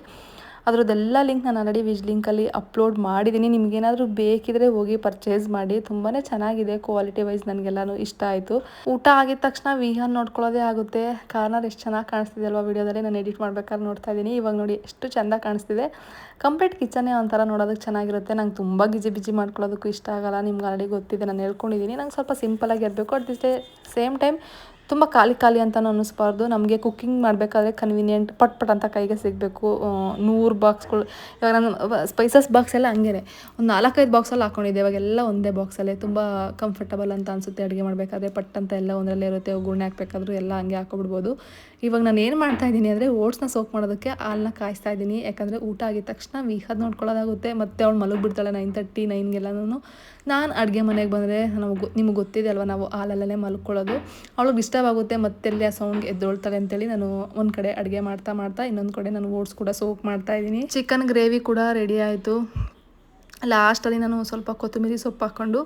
ಅದರದ್ದೆಲ್ಲ ಲಿಂಕ್ ನಾನು ಆಲ್ರೆಡಿ ವಿಜ್ ಲಿಂಕಲ್ಲಿ ಅಪ್ಲೋಡ್ ಮಾಡಿದ್ದೀನಿ. ನಿಮಗೇನಾದರೂ ಬೇಕಿದ್ರೆ ಹೋಗಿ ಪರ್ಚೇಸ್ ಮಾಡಿ. ತುಂಬಾ ಚೆನ್ನಾಗಿದೆ, ಕ್ವಾಲಿಟಿ ವೈಸ್ ನನಗೆಲ್ಲನೂ ಇಷ್ಟ ಆಯಿತು. ಊಟ ಆಗಿದ ತಕ್ಷಣ ವಿಹಾನ್ ನೋಡ್ಕೊಳ್ಳೋದೇ ಆಗುತ್ತೆ. ಕಾರ್ನರ್ ಎಷ್ಟು ಚೆನ್ನಾಗಿ ಕಾಣಿಸ್ತಿದೆ ಅಲ್ವಾ ವಿಡಿಯೋದಲ್ಲಿ. ನಾನು ಎಡಿಟ್ ಮಾಡ್ಬೇಕಾದ್ರೆ ನೋಡ್ತಾ ಇದ್ದೀನಿ. ಇವಾಗ ನೋಡಿ ಎಷ್ಟು ಚೆಂದ ಕಾಣಿಸ್ತಿದೆ. ಕಂಪ್ಲೀಟ್ ಕಿಚನ್ನೇ ಒಂಥರ ನೋಡೋದಕ್ಕೆ ಚೆನ್ನಾಗಿರುತ್ತೆ. ನಂಗೆ ತುಂಬ ಬಿಜಿ ಮಾಡ್ಕೊಳ್ಳೋದಕ್ಕೂ ಇಷ್ಟ ಆಗಲ್ಲ, ನಿಮ್ಗೆ ಆಲ್ರೆಡಿ ಗೊತ್ತಿದೆ, ನಾನು ಹೇಳ್ಕೊಂಡಿದ್ದೀನಿ. ನಂಗೆ ಸ್ವಲ್ಪ ಸಿಂಪಲಾಗಿ ಇರಬೇಕು. ಅಟ್ ದಿ ಸೇಮ್ ಟೈಮ್ ತುಂಬ ಖಾಲಿ ಅಂತಲೂ ಅನ್ನಿಸ್ಬಾರ್ದು. ನಮಗೆ ಕುಕ್ಕಿಂಗ್ ಮಾಡಬೇಕಾದ್ರೆ ಕನ್ವೀನಿಯೆಂಟ್ ಪಟ್ ಅಂತ ಕೈಗೆ ಸಿಗಬೇಕು. 100 ಬಾಕ್ಸ್ಗಳು, ಇವಾಗ ನಾನು ಸ್ಪೈಸಸ್ ಬಾಕ್ಸ್ ಎಲ್ಲ ಹಂಗೇ ಒಂದು 4-5 ಬಾಕ್ಸಲ್ಲಿ ಹಾಕ್ಕೊಂಡಿದ್ದೆ. ಇವಾಗೆಲ್ಲ ಒಂದೇ ಬಾಕ್ಸಲ್ಲೇ ತುಂಬ ಕಂಫರ್ಟಬಲ್ ಅಂತ ಅನಿಸುತ್ತೆ. ಅಡುಗೆ ಮಾಡಬೇಕಾದ್ರೆ ಪಟ್ ಅಂತ ಎಲ್ಲ ಒಂದರಲ್ಲೇ ಇರುತ್ತೆ. ಒಗ್ಗರಣೆ ಹಾಕಬೇಕಾದ್ರೂ ಎಲ್ಲ ಹಂಗೆ ಹಾಕೊಬಿಡ್ಬೋದು. ಇವಾಗ ನಾನು ಏನು ಮಾಡ್ತಾಯಿದ್ದೀನಿ ಅಂದರೆ ಓಟ್ಸ್ನ ಸೋಕ್ ಮಾಡೋದಕ್ಕೆ ಹಾಲನ್ನ ಕಾಯಿಸ್ತಾ ಇದ್ದೀನಿ. ಯಾಕಂದರೆ ಊಟ ಆಗಿದ ತಕ್ಷಣ ವಿಹಾದ್ ನೋಡ್ಕೊಳ್ಳೋದಾಗುತ್ತೆ. ಮತ್ತು ಅವಳು ಮಲಗಿಬಿಡ್ತಾಳೆ 9:30, 9ಗೆಲ್ಲನೂ. ನಾನು ಅಡುಗೆ ಮನೆಗೆ ಬಂದರೆ ನಿಮಗೆ ಗೊತ್ತಿದೆ ಅಲ್ವ, ನಾವು ಹಾಲಲ್ಲೇ ಮಲ್ಕೊಳ್ಳೋದು. ಅವಳಿಗೆ ಡಿಸ್ಟರ್ಬ್ ಆಗುತ್ತೆ, ಮತ್ತೆಲ್ಲಿ ಆ ಸೌಂಡ್ಗೆ ಎದ್ದೊಳ್ತಾಳೆ ಅಂತೇಳಿ ನಾನು ಒಂದು ಕಡೆ ಅಡುಗೆ ಮಾಡ್ತಾ ಇನ್ನೊಂದು ಕಡೆ ನಾನು ಓಟ್ಸ್ ಕೂಡ ಸೋಕ್ ಮಾಡ್ತಾಯಿದ್ದೀನಿ. ಚಿಕನ್ ಗ್ರೇವಿ ಕೂಡ ರೆಡಿ ಆಯಿತು. ಲಾಸ್ಟಲ್ಲಿ ನಾನು ಸ್ವಲ್ಪ ಕೊತ್ತಂಬರಿ ಸೊಪ್ಪು ಹಾಕ್ಕೊಂಡು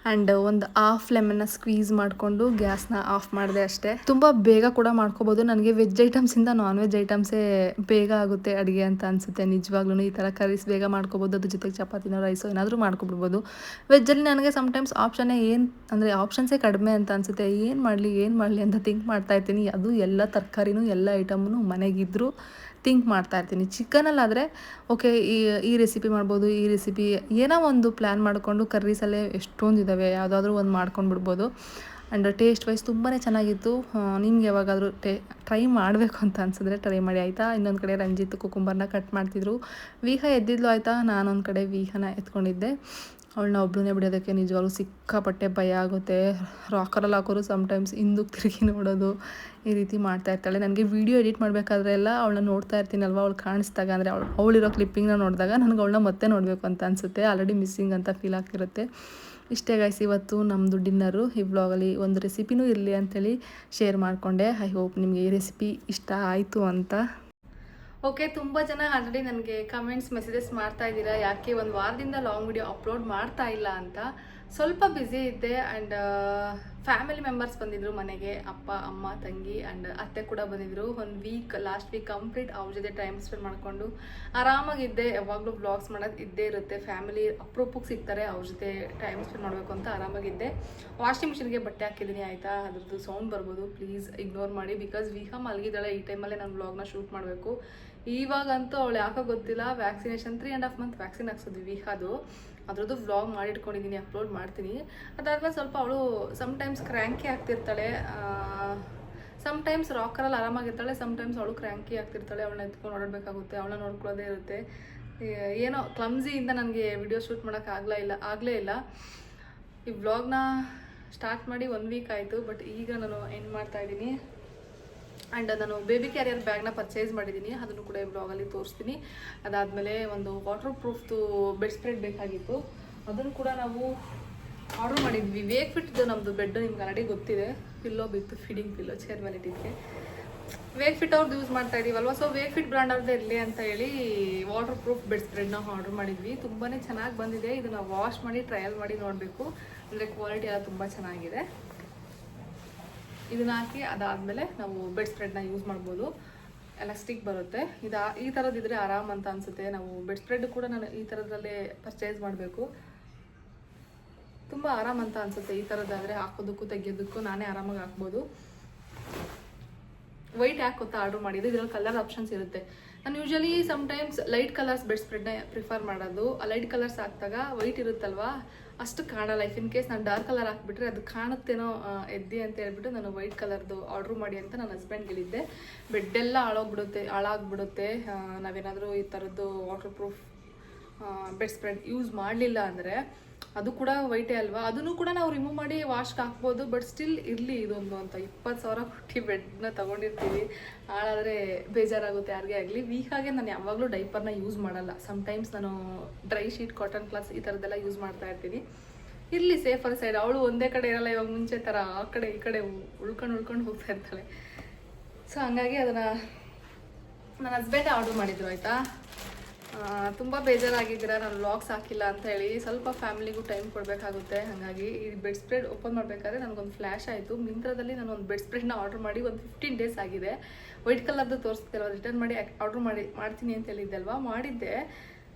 ಆ್ಯಂಡ್ ಒಂದು ಹಾಫ್ ಲೆಮನ್ನ ಸ್ಕ್ವೀಸ್ ಮಾಡಿಕೊಂಡು ಗ್ಯಾಸ್ನ ಆಫ್ ಮಾಡಿದೆ ಅಷ್ಟೇ. ತುಂಬ ಬೇಗ ಕೂಡ ಮಾಡ್ಕೋಬೋದು. ನನಗೆ ವೆಜ್ ಐಟಮ್ಸಿಂದ ನಾನ್ ವೆಜ್ ಐಟಮ್ಸೇ ಬೇಗ ಆಗುತ್ತೆ ಅಡುಗೆ ಅಂತ ಅನಿಸುತ್ತೆ ನಿಜವಾಗ್ಲೂ. ಈ ಥರ ಕರೀಸ್ ಬೇಗ ಮಾಡ್ಕೋಬೋದು, ಅದ್ರ ಜೊತೆಗೆ ಚಪಾತಿನೋ ರೈಸೋ ಏನಾದರೂ ಮಾಡ್ಕೊಬಿಡ್ಬೋದು. ವೆಜ್ಜಲ್ಲಿ ನನಗೆ ಸಮ್ಟೈಮ್ಸ್ ಆಪ್ಷನ್ಸೇ ಕಡಿಮೆ ಅಂತ ಅನಿಸುತ್ತೆ. ಏನು ಮಾಡಲಿ ಅಂತ ಥಿಂಕ್ ಮಾಡ್ತಾಯಿರ್ತೀನಿ. ಅದು ಎಲ್ಲ ತರಕಾರಿನೂ ಎಲ್ಲ ಐಟಮ್ನು ಮನೆಗಿದ್ದರೂ ಥಿಂಕ್ ಮಾಡ್ತಾಯಿರ್ತೀನಿ. ಚಿಕನಲ್ಲಾದರೆ ಓಕೆ ಈ ರೆಸಿಪಿ ಮಾಡ್ಬೋದು, ಈ ರೆಸಿಪಿ ಏನೋ ಒಂದು ಪ್ಲ್ಯಾನ್ ಮಾಡಿಕೊಂಡು ಕರ್ರೀಸಲ್ಲೇ ಎಷ್ಟೊಂದು ಇದ್ದಾವೆ, ಯಾವುದಾದ್ರೂ ಒಂದು ಮಾಡ್ಕೊಂಡು ಬಿಡ್ಬೋದು. ಆ್ಯಂಡ್ ಟೇಸ್ಟ್ ವೈಸ್ ತುಂಬಾ ಚೆನ್ನಾಗಿತ್ತು. ನಿಮ್ಗೆ ಯಾವಾಗಾದರೂ ಟ್ರೈ ಮಾಡಬೇಕು ಅಂತ ಅನಿಸಿದ್ರೆ ಟ್ರೈ ಮಾಡಿ ಆಯಿತಾ. ಇನ್ನೊಂದು ಕಡೆ ರಂಜಿತ್ ಕುಕುಂಬರ್ನ ಕಟ್ ಮಾಡ್ತಿದ್ರು. ವಿಹಾ ಎದ್ದಿದ್ಲು ಆಯಿತಾ. ನಾನೊಂದು ಕಡೆ ವಿಹಾನ ಎತ್ಕೊಂಡಿದ್ದೆ. ಅವಳನ್ನ ಒಬ್ಬಳನ್ನೇ ಬಿಡೋದಕ್ಕೆ ನಿಜವಾಗ್ಲೂ ಸಿಕ್ಕಾಪಟ್ಟೆ ಭಯ ಆಗುತ್ತೆ. ರಾಕರಲ್ಲಿ ಹಾಕೋರು ಸಮ್ಟೈಮ್ಸ್ ಹಿಂದಕ್ಕೆ ತಿರುಗಿ ನೋಡೋದು, ಈ ರೀತಿ ಮಾಡ್ತಾ ಇರ್ತಾಳೆ. ನನಗೆ ವೀಡಿಯೋ ಎಡಿಟ್ ಮಾಡಬೇಕಾದ್ರೆ ಎಲ್ಲ ಅವಳನ್ನ ನೋಡ್ತಾ ಇರ್ತೀನಲ್ವ, ಅವಳು ಕಾಣಿಸ್ದಾಗ ಅಂದರೆ ಅವಳಿರೋ ಕ್ಲಿಪ್ಪಿಂಗ್ನ ನೋಡಿದಾಗ ನನಗೆ ಅವಳನ್ನ ಮತ್ತೆ ನೋಡಬೇಕು ಅಂತ ಅನಿಸುತ್ತೆ. ಆಲ್ರೆಡಿ ಮಿಸ್ಸಿಂಗ್ ಅಂತ ಫೀಲ್ ಆಗ್ತಿರುತ್ತೆ. ಇಷ್ಟೇ ಗೈಸ್ ಇವತ್ತು ನಮ್ಮದು ಡಿನ್ನರು. ಈ ವ್ಲಾಗಲ್ಲಿ ಒಂದು ರೆಸಿಪಿನೂ ಇರಲಿ ಅಂಥೇಳಿ ಶೇರ್ ಮಾಡಿಕೊಂಡೆ. ಐ ಹೋಪ್ ನಿಮಗೆ ಈ ರೆಸಿಪಿ ಇಷ್ಟ ಆಯಿತು ಅಂತ. ಓಕೆ, ತುಂಬ ಜನ ಆಲ್ರೆಡಿ ನನಗೆ ಕಮೆಂಟ್ಸ್ ಮೆಸೇಜಸ್ ಮಾಡ್ತಾ ಇದ್ದೀರಾ ಯಾಕೆ ಒಂದು ವಾರದಿಂದ ಲಾಂಗ್ ವಿಡಿಯೋ ಅಪ್ಲೋಡ್ ಮಾಡ್ತಾ ಇಲ್ಲ ಅಂತ. ಸ್ವಲ್ಪ ಬ್ಯುಸಿ ಇದ್ದೆ ಆ್ಯಂಡ್ ಫ್ಯಾಮಿಲಿ ಮೆಂಬರ್ಸ್ ಬಂದಿದ್ರು ಮನೆಗೆ, ಅಪ್ಪ ಅಮ್ಮ ತಂಗಿ ಆ್ಯಂಡ್ ಅತ್ತೆ ಕೂಡ ಬಂದಿದ್ರು. ಒಂದು ಲಾಸ್ಟ್ ವೀಕ್ ಕಂಪ್ಲೀಟ್ ಅವ್ರ ಜೊತೆ ಟೈಮ್ ಸ್ಪೆಂಡ್ ಮಾಡಿಕೊಂಡು ಆರಾಮಾಗಿದ್ದೆ. ಯಾವಾಗಲೂ ವ್ಲಾಗ್ಸ್ ಮಾಡೋದು ಇದ್ದೇ ಇರುತ್ತೆ, ಫ್ಯಾಮಿಲಿ ಅಪ್ರೂಪಕ್ಕೆ ಸಿಗ್ತಾರೆ, ಅವ್ರ ಜೊತೆ ಟೈಮ್ ಸ್ಪೆಂಡ್ ಮಾಡಬೇಕು ಅಂತ ಆರಾಮಾಗಿದ್ದೆ. ವಾಷಿಂಗ್ ಮಿಷಿನ್ಗೆ ಬಟ್ಟೆ ಹಾಕಿದ್ದೀನಿ ಆಯಿತಾ, ಅದ್ರದ್ದು ಸೌಂಡ್ ಬರ್ಬೋದು, ಪ್ಲೀಸ್ ಇಗ್ನೋರ್ ಮಾಡಿ. ಬಿಕಾಸ್ ವಿಹಾ ಮಲಗಿದ್ದಾಳೆ, ಈ ಟೈಮಲ್ಲೇ ನಾನು ವ್ಲಾಗ್ನ ಶೂಟ್ ಮಾಡಬೇಕು. ಇವಾಗಂತೂ ಅವಳು ಯಾಕೋ ಗೊತ್ತಿಲ್ಲ, ವ್ಯಾಕ್ಸಿನೇಷನ್ 3.5 ಮಂತ್ ವ್ಯಾಕ್ಸಿನ್ ಹಾಕ್ಸೋದು ವಿಹಾದು, ಅದ್ರದ್ದು ವ್ಲಾಗ್ ಮಾಡಿಟ್ಕೊಂಡಿದ್ದೀನಿ, ಅಪ್ಲೋಡ್ ಮಾಡ್ತೀನಿ. ಅದಾದ್ಮೇಲೆ ಸ್ವಲ್ಪ ಅವಳು ಸಮ್ಟೈಮ್ಸ್ ಕ್ರ್ಯಾಂಕಿ ಆಗ್ತಿರ್ತಾಳೆ, ಸಮ್ಟೈಮ್ಸ್ ರಾಕರಲ್ಲಿ ಆರಾಮಾಗಿರ್ತಾಳೆ, ಸಮ್ಟೈಮ್ಸ್ ಅವಳು ಕ್ರ್ಯಾಂಕಿ ಆಗ್ತಿರ್ತಾಳೆ. ಅವಳನ್ನ ಎತ್ಕೊಂಡು ಓಡಾಡಬೇಕಾಗುತ್ತೆ, ಅವಳನ್ನ ನೋಡ್ಕೊಳ್ಳೋದೇ ಇರುತ್ತೆ. ಏನೋ ಕ್ಲಮ್ಸಿಯಿಂದ ನನಗೆ ವಿಡಿಯೋ ಶೂಟ್ ಮಾಡೋಕ್ಕೆ ಆಗಲೇ ಇಲ್ಲ. ಈ ವ್ಲಾಗ್ನ ಸ್ಟಾರ್ಟ್ ಮಾಡಿ 1 ವೀಕ್ ಆಯಿತು, ಬಟ್ ಈಗ ನಾನು ಎಂಡ್ ಮಾಡ್ತಾ ಇದ್ದೀನಿ. ಆ್ಯಂಡ್ ನಾನು ಬೇಬಿ ಕ್ಯಾರಿಯರ್ ಬ್ಯಾಗ್ನ ಪರ್ಚೇಸ್ ಮಾಡಿದ್ದೀನಿ, ಅದನ್ನು ಕೂಡ ಈ ಬ್ಲಾಗಲ್ಲಿ ತೋರಿಸ್ತೀನಿ. ಅದಾದಮೇಲೆ ಒಂದು ವಾಟರ್ ಪ್ರೂಫ್ದು ಬೆಡ್ ಸ್ಪ್ರೆಡ್ ಬೇಕಾಗಿತ್ತು, ಅದನ್ನು ಕೂಡ ನಾವು ಆರ್ಡ್ರ್ ಮಾಡಿದ್ವಿ. ವೇಕ್ ಫಿಟ್ದು ನಮ್ಮದು ಬೆಡ್ ನಿಮ್ಗೆ ಆಲ್ರೆಡಿ ಗೊತ್ತಿದೆ, ಪಿಲ್ಲೋ ಬಿತ್ತು, ಫೀಡಿಂಗ್ ಪಿಲ್ಲೋ ಚೇರ್ ಮೇಲೆ ಇಟ್ಟಿದ್ದಕ್ಕೆ. ವೇಕ್ ಫಿಟ್ ಅವ್ರದ್ದು ಯೂಸ್ ಮಾಡ್ತಾ ಇದೀವಲ್ವ, ಸೊ ವೇಕ್ ಫಿಟ್ ಬ್ರ್ಯಾಂಡ್ ಅವ್ರದ್ದು ಇರಲಿ ಅಂತ ಹೇಳಿ ವಾಟರ್ ಪ್ರೂಫ್ ಬೆಡ್ ಸ್ಪ್ರೆಡ್ನ ಆರ್ಡ್ರ್ ಮಾಡಿದ್ವಿ. ತುಂಬಾ ಚೆನ್ನಾಗಿ ಬಂದಿದೆ. ಇದನ್ನು ವಾಶ್ ಮಾಡಿ ಟ್ರಯಲ್ ಮಾಡಿ ನೋಡಬೇಕು, ಅಂದರೆ ಕ್ವಾಲಿಟಿ ಎಲ್ಲ ತುಂಬ ಚೆನ್ನಾಗಿದೆ. ಇದನ್ನ ಹಾಕಿ ಅದಾದಮೇಲೆ ನಾವು ಬೆಡ್ ಸ್ಪ್ರೆಡ್ನ ಯೂಸ್ ಮಾಡ್ಬೋದು, ಎಲಾಸ್ಟಿಕ್ ಬರುತ್ತೆ. ಈ ಥರದ್ದಿದ್ರೆ ಆರಾಮ್ ಅಂತ ಅನಿಸುತ್ತೆ. ನಾವು ಬೆಡ್ ಸ್ಪ್ರೆಡ್ ಕೂಡ ನಾನು ಈ ಥರದ್ರಲ್ಲೇ ಪರ್ಚೇಸ್ ಮಾಡಬೇಕು, ತುಂಬ ಆರಾಮ್ ಅಂತ ಅನಿಸುತ್ತೆ. ಈ ಥರದ್ದಾದರೆ ಹಾಕೋದಕ್ಕೂ ತೆಗಿಯೋದಕ್ಕೂ ನಾನೇ ಆರಾಮಾಗಿ ಹಾಕ್ಬೋದು. ವೈಟ್ ಯಾಕೆ ಗೊತ್ತಾ ಆರ್ಡ್ರ್ ಮಾಡಿದ್ದು, ಇದರಲ್ಲಿ ಕಲರ್ ಆಪ್ಷನ್ಸ್ ಇರುತ್ತೆ. ನಾನು usually sometimes light colours bed ಸ್ಪ್ರೆಡ್ನ ಪ್ರಿಫರ್ ಮಾಡೋದು. ಆ ಲೈಟ್ ಕಲರ್ಸ್ ಹಾಕಿದಾಗ ವೈಟ್ ಇರುತ್ತಲ್ವಾ, ಅಷ್ಟು ಕಾಣಲ್ಲ. ಇಫ್ ಇನ್ ಕೇಸ್ ನಾನು ಡಾರ್ಕ್ ಕಲರ್ ಹಾಕ್ಬಿಟ್ರೆ ಅದು ಕಾಣುತ್ತೇನೋ ಎದ್ದಿ ಅಂತ ಹೇಳ್ಬಿಟ್ಟು ನಾನು ವೈಟ್ ಕಲರ್ದು ಆರ್ಡ್ರ್ ಮಾಡಿ ಅಂತ ನನ್ನ ಹಸ್ಬೆಂಡ್ಗೆ ಹೇಳಿದ್ದೆ. ಬೆಡ್ಡೆಲ್ಲ ಹಾಳಾಗ್ಬಿಡುತ್ತೆ ನಾವೇನಾದರೂ ಈ ಥರದ್ದು water proof bed spread use ಮಾಡಲಿಲ್ಲ ಅಂದರೆ. ಅದು ಕೂಡ ವೈಟೇ ಅಲ್ವಾ, ಅದನ್ನು ಕೂಡ ನಾವು ರಿಮೂವ್ ಮಾಡಿ ವಾಶ್ಗೆ ಹಾಕ್ಬೋದು. ಬಟ್ ಸ್ಟಿಲ್ ಇರಲಿ ಇದೊಂದು ಅಂತ 20,000 ಕೊಟ್ಟು ಬೆಡ್ನ ತೊಗೊಂಡಿರ್ತೀವಿ, ಹಾಳಾದರೆ ಬೇಜಾರಾಗುತ್ತೆ ಯಾರಿಗೇ ಆಗಲಿ. ವೀಕಾಗೆ ನಾನು ಯಾವಾಗಲೂ ಡೈಪರ್ನ ಯೂಸ್ ಮಾಡಲ್ಲ. ಸಮ್ಟೈಮ್ಸ್ ನಾನು ಡ್ರೈ ಶೀಟ್, ಕಾಟನ್ ಕ್ಲಾಸ್ ಈ ಥರದ್ದೆಲ್ಲ ಯೂಸ್ ಮಾಡ್ತಾ ಇರ್ತೀನಿ. ಇರಲಿ ಸೇಫರ್ ಸೈಡ್. ಅವಳು ಒಂದೇ ಕಡೆ ಇರಲ್ಲ, ಇವಾಗ ಮುಂಚೆ ಥರ ಆ ಕಡೆ ಈ ಕಡೆ ಉಳ್ಕೊಂಡು ಹೋಗ್ತಾ ಇರ್ತಾಳೆ. ಸೊ ಹಂಗಾಗಿ ಅದನ್ನು ನನ್ನ ಹಸ್ಬೆಂಡೇ ಆರ್ಡ್ರ್ ಮಾಡಿದ್ರು ಆಯಿತಾ. ತುಂಬ ಬೇಜಾರಾಗಿದ್ದೀರಾ ನಾನು ವ್ಲಾಗ್ಸ್ ಹಾಕಿಲ್ಲ ಅಂತ ಹೇಳಿ. ಸ್ವಲ್ಪ ಫ್ಯಾಮಿಲಿಗೂ ಟೈಮ್ ಕೊಡಬೇಕಾಗುತ್ತೆ. ಹಾಗಾಗಿ ಈ ಬೆಡ್ ಸ್ಪ್ರೆಡ್ ಓಪನ್ ಮಾಡಬೇಕಾದ್ರೆ ನನಗೊಂದು ಫ್ಲ್ಯಾಶ್ ಆಯಿತು. ಮಿಂತ್ರದಲ್ಲಿ ನಾನು ಒಂದು ಬೆಡ್ ಸ್ಪ್ರೆಡ್ನ ಆರ್ಡ್ರ್ ಮಾಡಿ ಒಂದು 15 ಡೇಸ್ ಆಗಿದೆ. ವೈಟ್ ಕಲರ್ದು ತೋರಿಸ್ತಿಲ್ವ, ರಿಟರ್ನ್ ಮಾಡಿ ಆರ್ಡ್ರ್ ಮಾಡ್ತೀನಿ ಅಂತ ಹೇಳಿದ್ದೆ ಅಲ್ವಾ, ಮಾಡಿದ್ದೆ.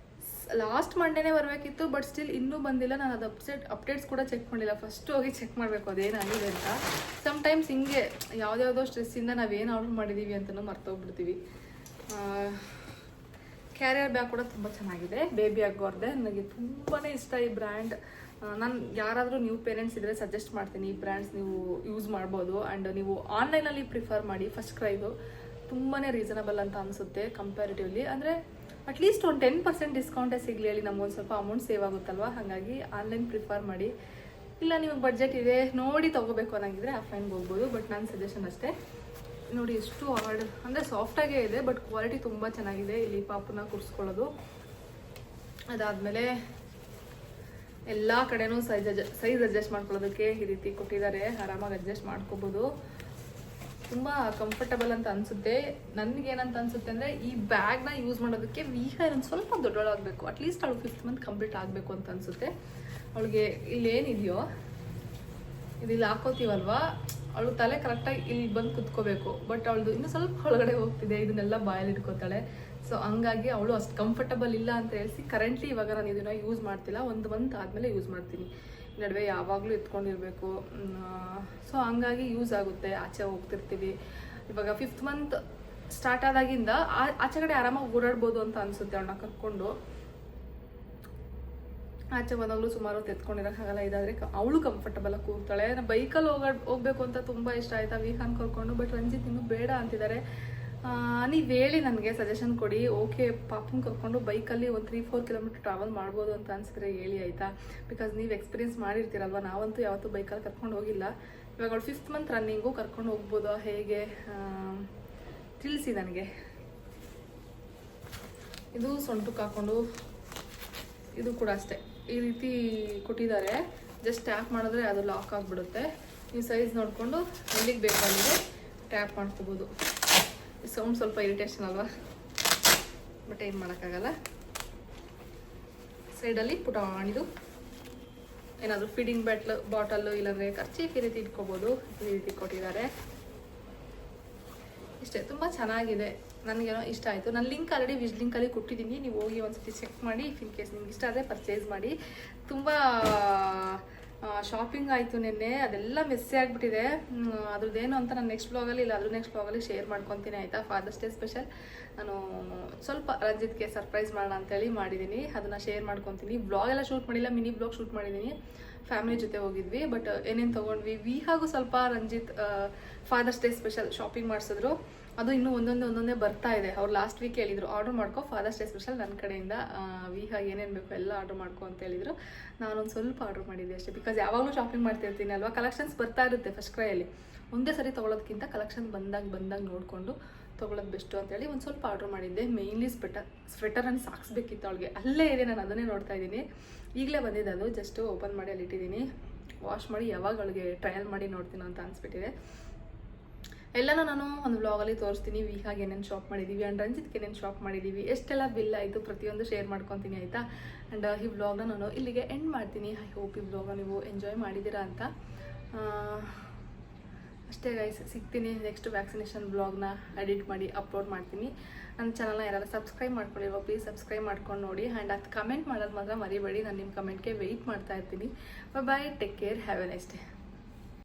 ಲಾಸ್ಟ್ ಮಂಡೇನೇ ಬರಬೇಕಿತ್ತು, ಬಟ್ ಸ್ಟಿಲ್ ಇನ್ನೂ ಬಂದಿಲ್ಲ. ನಾನು ಅದು ಅಪ್ಡೇಟ್ಸ್ ಕೂಡ ಚೆಕ್ ಮಾಡಿಲ್ಲ. ಫಸ್ಟ್ ಹೋಗಿ ಚೆಕ್ ಮಾಡಬೇಕು ಅದೇನಾಗಿದೆ ಅಂತ. ಸಮ್ಟೈಮ್ಸ್ ಹಿಂಗೆ ಯಾವುದ್ಯಾವುದೋ ಸ್ಟ್ರೆಸ್ಸಿಂದ ನಾವೇನು ಆರ್ಡ್ರ್ ಮಾಡಿದ್ದೀವಿ ಅಂತಲೂ ಮರ್ತೋಗ್ಬಿಡ್ತೀವಿ. ಕ್ಯಾರಿಯರ್ ಬ್ಯಾಗ್ ಕೂಡ ತುಂಬ ಚೆನ್ನಾಗಿದೆ, ಬೇಬಿ ಅಗ್ಗೋರ್ದೆ. ನನಗೆ ತುಂಬಾ ಇಷ್ಟ ಈ ಬ್ರ್ಯಾಂಡ್. ನಾನು ಯಾರಾದರೂ ನ್ಯೂ ಪೇರೆಂಟ್ಸ್ ಇದ್ದರೆ ಸಜೆಸ್ಟ್ ಮಾಡ್ತೀನಿ, ಈ ಬ್ರ್ಯಾಂಡ್ಸ್ ನೀವು ಯೂಸ್ ಮಾಡ್ಬೋದು. ಆ್ಯಂಡ್ ನೀವು ಆನ್ಲೈನಲ್ಲಿ ಪ್ರಿಫರ್ ಮಾಡಿ. ಫಸ್ಟ್ ಕ್ರೈದು ತುಂಬಾ ರೀಸನಬಲ್ ಅಂತ ಅನಿಸುತ್ತೆ ಕಂಪ್ಯಾರಿಟಿವ್ಲಿ. ಅಂದರೆ ಅಟ್ಲೀಸ್ಟ್ ಒಂದು 10% ಡಿಸ್ಕೌಂಟೇ ಸಿಗಲಿ ಹೇಳಿ, ನಮಗೊಂದು ಸ್ವಲ್ಪ ಅಮೌಂಟ್ ಸೇವ್ ಆಗುತ್ತಲ್ವ. ಹಾಗಾಗಿ ಆನ್ಲೈನ್ ಪ್ರಿಫರ್ ಮಾಡಿ. ಇಲ್ಲ ನಿಮಗೆ ಬಡ್ಜೆಟ್ ಇದೆ ನೋಡಿ ತೊಗೋಬೇಕು ಅನ್ನೋಂಗಿದ್ರೆ ಆಫ್ಲೈನ್ಗೆ ಹೋಗ್ಬೋದು. ಬಟ್ ನನ್ನ ಸಜೆಷನ್ ಅಷ್ಟೇ. ನೋಡಿ ಎಷ್ಟು ಹಾರ್ಡ್ ಅಂದರೆ ಸಾಫ್ಟಾಗೇ ಇದೆ, ಬಟ್ ಕ್ವಾಲಿಟಿ ತುಂಬ ಚೆನ್ನಾಗಿದೆ. ಇಲ್ಲಿ ಪಾಪನ ಕೂರಿಸ್ಕೊಳ್ಳೋದು. ಅದಾದಮೇಲೆ ಎಲ್ಲ ಕಡೆನೂ ಸೈಜ್ ಅಡ್ಜಸ್ಟ್ ಮಾಡ್ಕೊಳ್ಳೋದಕ್ಕೆ ಈ ರೀತಿ ಕೊಟ್ಟಿದ್ದಾರೆ, ಆರಾಮಾಗಿ ಅಡ್ಜಸ್ಟ್ ಮಾಡ್ಕೋಬೋದು. ತುಂಬ ಕಂಫರ್ಟಬಲ್ ಅಂತ ಅನಿಸುತ್ತೆ. ನನಗೇನಂತ ಅನಿಸುತ್ತೆ ಅಂದರೆ ಈ ಬ್ಯಾಗ್ನ ಯೂಸ್ ಮಾಡೋದಕ್ಕೆ ವಿಹಾ ಒಂದು ಸ್ವಲ್ಪ ದೊಡ್ಡವಳಾಗಬೇಕು. ಅಟ್ಲೀಸ್ಟ್ ಅವಳು 5th ಮಂತ್ ಕಂಪ್ಲೀಟ್ ಆಗಬೇಕು ಅಂತ ಅನಿಸುತ್ತೆ. ಅವಳಿಗೆ ಇಲ್ಲೇನಿದೆಯೋ ಇಲ್ಲಿ ಹಾಕೋತೀವಲ್ವ, ಅವಳು ತಲೆ ಕರೆಕ್ಟಾಗಿ ಇಲ್ಲಿ ಬಂದು ಕುತ್ಕೋಬೇಕು. ಬಟ್ ಅವಳದು ಇನ್ನೂ ಸ್ವಲ್ಪ ಒಳಗಡೆ ಹೋಗ್ತಿದೆ, ಇದನ್ನೆಲ್ಲ ಬಾಯಲ್ಲಿ ಇಟ್ಕೋತಾಳೆ. ಸೊ ಹಂಗಾಗಿ ಅವಳು ಅಷ್ಟು ಕಂಫರ್ಟಬಲ್ ಇಲ್ಲ ಅಂತ ಹೇಳಿ ಕರೆಂಟ್ಲಿ ಇವಾಗ ನಾನು ಇದನ್ನು ಯೂಸ್ ಮಾಡ್ತಿಲ್ಲ. 1 ಮಂತ್ ಆದಮೇಲೆ ಯೂಸ್ ಮಾಡ್ತೀನಿ. ನಡುವೆ ಯಾವಾಗಲೂ ಎತ್ಕೊಂಡಿರಬೇಕು. ಸೊ ಹಂಗಾಗಿ ಯೂಸ್ ಆಗುತ್ತೆ. ಆಚೆ ಹೋಗ್ತಿರ್ತೀವಿ. ಇವಾಗ 5th ಮಂತ್ ಸ್ಟಾರ್ಟ್ ಆದಾಗಿಂದ ಆಚೆ ಕಡೆ ಆರಾಮಾಗಿ ಓಡಾಡ್ಬೋದು ಅಂತ ಅನಿಸುತ್ತೆ. ಅವಳನ್ನ ಕರ್ಕೊಂಡು ಆಚೆ ಬಂದಾಗಲೂ ಸುಮಾರು ಹೊತ್ತು ಎತ್ಕೊಂಡಿರೋಕ್ಕಾಗಲ್ಲ. ಇದಾದರೆ ಅವಳು ಕಂಫರ್ಟಬಲಾಗಿ ಕೂರ್ತಾಳೆ. ನಾನು ಬೈಕಲ್ಲಿ ಹೋಗಬೇಕು ಅಂತ ತುಂಬ ಇಷ್ಟ ಆಯಿತಾ ವಿಹಾನ್ ಕರ್ಕೊಂಡು. ಬಟ್ ರಂಜಿತ್ ಇನ್ನೂ ಬೇಡ ಅಂತಿದ್ದಾರೆ. ನೀವು ಹೇಳಿ ನನಗೆ ಸಜೆಷನ್ ಕೊಡಿ. ಓಕೆ, ಪಾಪನ್ ಕರ್ಕೊಂಡು ಬೈಕಲ್ಲಿ ಒಂದು 3-4 ಕಿಲೋಮೀಟರ್ ಟ್ರಾವೆಲ್ ಮಾಡ್ಬೋದು ಅಂತ ಅನಿಸಿದ್ರೆ ಹೇಳಿ ಆಯಿತಾ. ಬಿಕಾಸ್ ನೀವು ಎಕ್ಸ್ಪೀರಿಯನ್ಸ್ ಮಾಡಿರ್ತೀರಲ್ವ, ನಾವಂತೂ ಯಾವತ್ತೂ ಬೈಕಲ್ಲಿ ಕರ್ಕೊಂಡು ಹೋಗಿಲ್ಲ. ಇವಾಗ ಅವಳು 5th ಮಂತ್ ರನ್ನಿಂಗು ಕರ್ಕೊಂಡು ಹೋಗ್ಬೋದಾ ಹೇಗೆ ತಿಳಿಸಿ ನನಗೆ. ಇದು ಸೊಂಟಕ್ಕೆ ಹಾಕ್ಕೊಂಡು, ಇದು ಕೂಡ ಅಷ್ಟೇ ಈ ರೀತಿ ಕೊಟ್ಟಿದ್ದಾರೆ. ಜಸ್ಟ್ ಟ್ಯಾಪ್ ಮಾಡಿದ್ರೆ ಅದು ಲಾಕ್ ಆಗಿಬಿಡುತ್ತೆ. ನೀವು ಸೈಜ್ ನೋಡಿಕೊಂಡು ಎಲ್ಲಿಗೆ ಬೇಕಾಗಿದೆ ಟ್ಯಾಪ್ ಮಾಡ್ಕೋಬೋದು. ಸೌಂಡ್ ಸ್ವಲ್ಪ ಇರಿಟೇಷನ್ ಅಲ್ವಾ. ಬಟ್ ಏನು ಮಾಡೋಕ್ಕಾಗಲ್ಲ. ಸೈಡಲ್ಲಿ ಪುಟಾಣಿದು ಏನಾದರೂ ಫೀಡಿಂಗ್ ಬಾಟಲ್ಲು ಇಲ್ಲಾಂದರೆ ಖರ್ಚೀಫ್ ಈ ರೀತಿ ಇಟ್ಕೋಬೋದು. ಈ ರೀತಿ ಕೊಟ್ಟಿದ್ದಾರೆ. ಇಷ್ಟೇ, ತುಂಬ ಚೆನ್ನಾಗಿದೆ. ನನಗೇನೋ ಇಷ್ಟ ಆಯಿತು. ನಾನು ಲಿಂಕ್ ಆಲ್ರೆಡಿ ವಿಜ್ ಲಿಂಕಲ್ಲಿ ಕೊಟ್ಟಿದ್ದೀನಿ, ನೀವು ಹೋಗಿ ಒಂದ್ಸತಿ ಚೆಕ್ ಮಾಡಿ. ಇನ್ ಕೇಸ್ ನಿಮ್ಗೆ ಇಷ್ಟ ಆದರೆ ಪರ್ಚೇಸ್ ಮಾಡಿ. ತುಂಬ ಶಾಪಿಂಗ್ ಆಯಿತು ನಿನ್ನೆ, ಅದೆಲ್ಲ ಮೆಸ್ಸಿ ಆಗಿಬಿಟ್ಟಿದೆ. ಅದ್ರದ್ದೇನು ಅಂತ ನಾನು ನೆಕ್ಸ್ಟ್ ಬ್ಲಾಗಲ್ಲಿ ಇಲ್ಲ ಅದ್ರ ನೆಕ್ಸ್ಟ್ ಬ್ಲಾಗಲ್ಲಿ ಶೇರ್ ಮಾಡ್ಕೊತೀನಿ ಆಯಿತಾ. ಫಾದರ್ಸ್ ಡೇ ಸ್ಪೆಷಲ್ ನಾನು ಸ್ವಲ್ಪ ರಂಜಿತ್ಗೆ ಸರ್ಪ್ರೈಸ್ ಮಾಡೋಣ ಅಂತೇಳಿ ಮಾಡಿದ್ದೀನಿ, ಅದನ್ನು ಶೇರ್ ಮಾಡ್ಕೊತೀನಿ. ಬ್ಲಾಗ್ ಎಲ್ಲ ಶೂಟ್ ಮಾಡಿಲ್ಲ, ಮಿನಿ ಬ್ಲಾಗ್ ಶೂಟ್ ಮಾಡಿದ್ದೀನಿ. ಫ್ಯಾಮಿಲಿ ಜೊತೆ ಹೋಗಿದ್ವಿ. ಬಟ್ ಏನೇನು ತೊಗೊಂಡ್ವಿ, ಹಾಗೂ ಸ್ವಲ್ಪ Ranjith Father's Day special shopping ಮಾಡಿಸಿದ್ರು. ಅದು ಇನ್ನೂ ಒಂದೊಂದೇ ಬರ್ತಾ ಇದೆ. ಅವ್ರು ಲಾಸ್ಟ್ ವೀಕ್ ಹೇಳಿದರು ಆರ್ಡರ್ ಮಾಡ್ಕೊ ಫಾದರ್ಸ್ ಡೇ ಸ್ಪೆಷಲ್ ನನ್ನ ಕಡೆಯಿಂದ ವಿಹಾಗೆ ಏನೇನು ಬೇಕು ಎಲ್ಲ ಆರ್ಡರ್ ಮಾಡ್ಕೊ ಅಂತ ಹೇಳಿದರು. ನಾನೊಂದು ಸ್ವಲ್ಪ ಆರ್ಡರ್ ಮಾಡಿದ್ದೆ ಅಷ್ಟೇ. ಬಿಕಾಸ್ ಯಾವಾಗಲೂ ಶಾಪಿಂಗ್ ಮಾಡ್ತಿರ್ತೀನಿ ಅಲ್ವಾ, ಕಲೆಕ್ಷನ್ಸ್ ಬರ್ತಾ ಇರುತ್ತೆ ಫಸ್ಟ್ ಕ್ರೈಯಲ್ಲಿ. ಒಂದೇ ಸರಿ ತೊಗೊಳೋದಕ್ಕಿಂತ ಕಲೆಕ್ಷನ್ ಬಂದಾಗ ನೋಡಿಕೊಂಡು ತೊಗೊಳೋದು ಬೆಸ್ಟು ಅಂತೇಳಿ ಒಂದು ಸ್ವಲ್ಪ ಆರ್ಡರ್ ಮಾಡಿದ್ದೆ. ಮೇಯ್ನ್ಲಿ ಸ್ವೆಟರ್ ಆ್ಯಂಡ್ ಸಾಕ್ಸ್ ಬೇಕಿತ್ತು ಅವಳಿಗೆ. ಅಲ್ಲೇ ಇದೆ, ನಾನು ಅದನ್ನೇ ನೋಡ್ತಾ ಇದ್ದೀನಿ. ಈಗಲೇ ಬಂದಿದ್ದು ಅದು, ಜಸ್ಟು ಓಪನ್ ಮಾಡಿ ಅಲ್ಲಿ ಇಟ್ಟಿದ್ದೀನಿ. ವಾಶ್ ಮಾಡಿ ಯಾವಾಗ ಅವಳಿಗೆ ಟ್ರಯಲ್ ಮಾಡಿ ನೋಡ್ತೀನೋ ಅಂತ ಅನಿಸ್ಬಿಟ್ಟಿದೆ. ಎಲ್ಲನೂ ನಾನು ಒಂದು ವ್ಲಾಗಲ್ಲಿ ತೋರಿಸ್ತೀನಿ. ವಿಹಾಗೆ ಏನೇನು ಶಾಪ್ ಮಾಡಿದ್ದೀವಿ ಆ್ಯಂಡ್ ರಂಜಿತ್ಗೆ ಏನೇನು ಶಾಪ್ ಮಾಡಿದ್ದೀವಿ, ಎಷ್ಟೆಲ್ಲ ಬಿಲ್ ಆಯಿತು ಪ್ರತಿಯೊಂದು ಶೇರ್ ಮಾಡ್ಕೊತೀನಿ ಆಯಿತಾ. ಆ್ಯಂಡ್ ಈ ವ್ಲಾಗ್ನ ನಾನು ಇಲ್ಲಿಗೆ ಎಂಡ್ ಮಾಡ್ತೀನಿ. ಐ ಹೋಪ್ ಈ ವ್ಲಾಗ್ನ ನೀವು ಎಂಜಾಯ್ ಮಾಡಿದ್ದೀರಾ ಅಂತ. ಅಷ್ಟೇ ಗೈಸ್, ಸಿಗ್ತೀನಿ ನೆಕ್ಸ್ಟ್ ವ್ಯಾಕ್ಸಿನೇಷನ್ ಬ್ಲಾಗ್ನ ಎಡಿಟ್ ಮಾಡಿ ಅಪ್ಲೋಡ್ ಮಾಡ್ತೀನಿ. ನನ್ನ ಚಾನಲ್ನ ಯಾರು ಸಬ್ಸ್ಕ್ರೈಬ್ ಮಾಡ್ಕೊಂಡಿರೋ ಪ್ಲೀಸ್ ಸಬ್ಸ್ಕ್ರೈಬ್ ಮಾಡ್ಕೊಂಡು ನೋಡಿ. ಆ್ಯಂಡ್ ಅದು ಕಮೆಂಟ್ ಮಾಡೋದು ಮಾತ್ರ ಮರಿಬೇಡಿ. ನಾನು ನಿಮ್ಮ ಕಮೆಂಟ್ಗೆ ವೆಯ್ಟ್ ಮಾಡ್ತಾ ಇರ್ತೀನಿ. Bye, take care, have a nice day.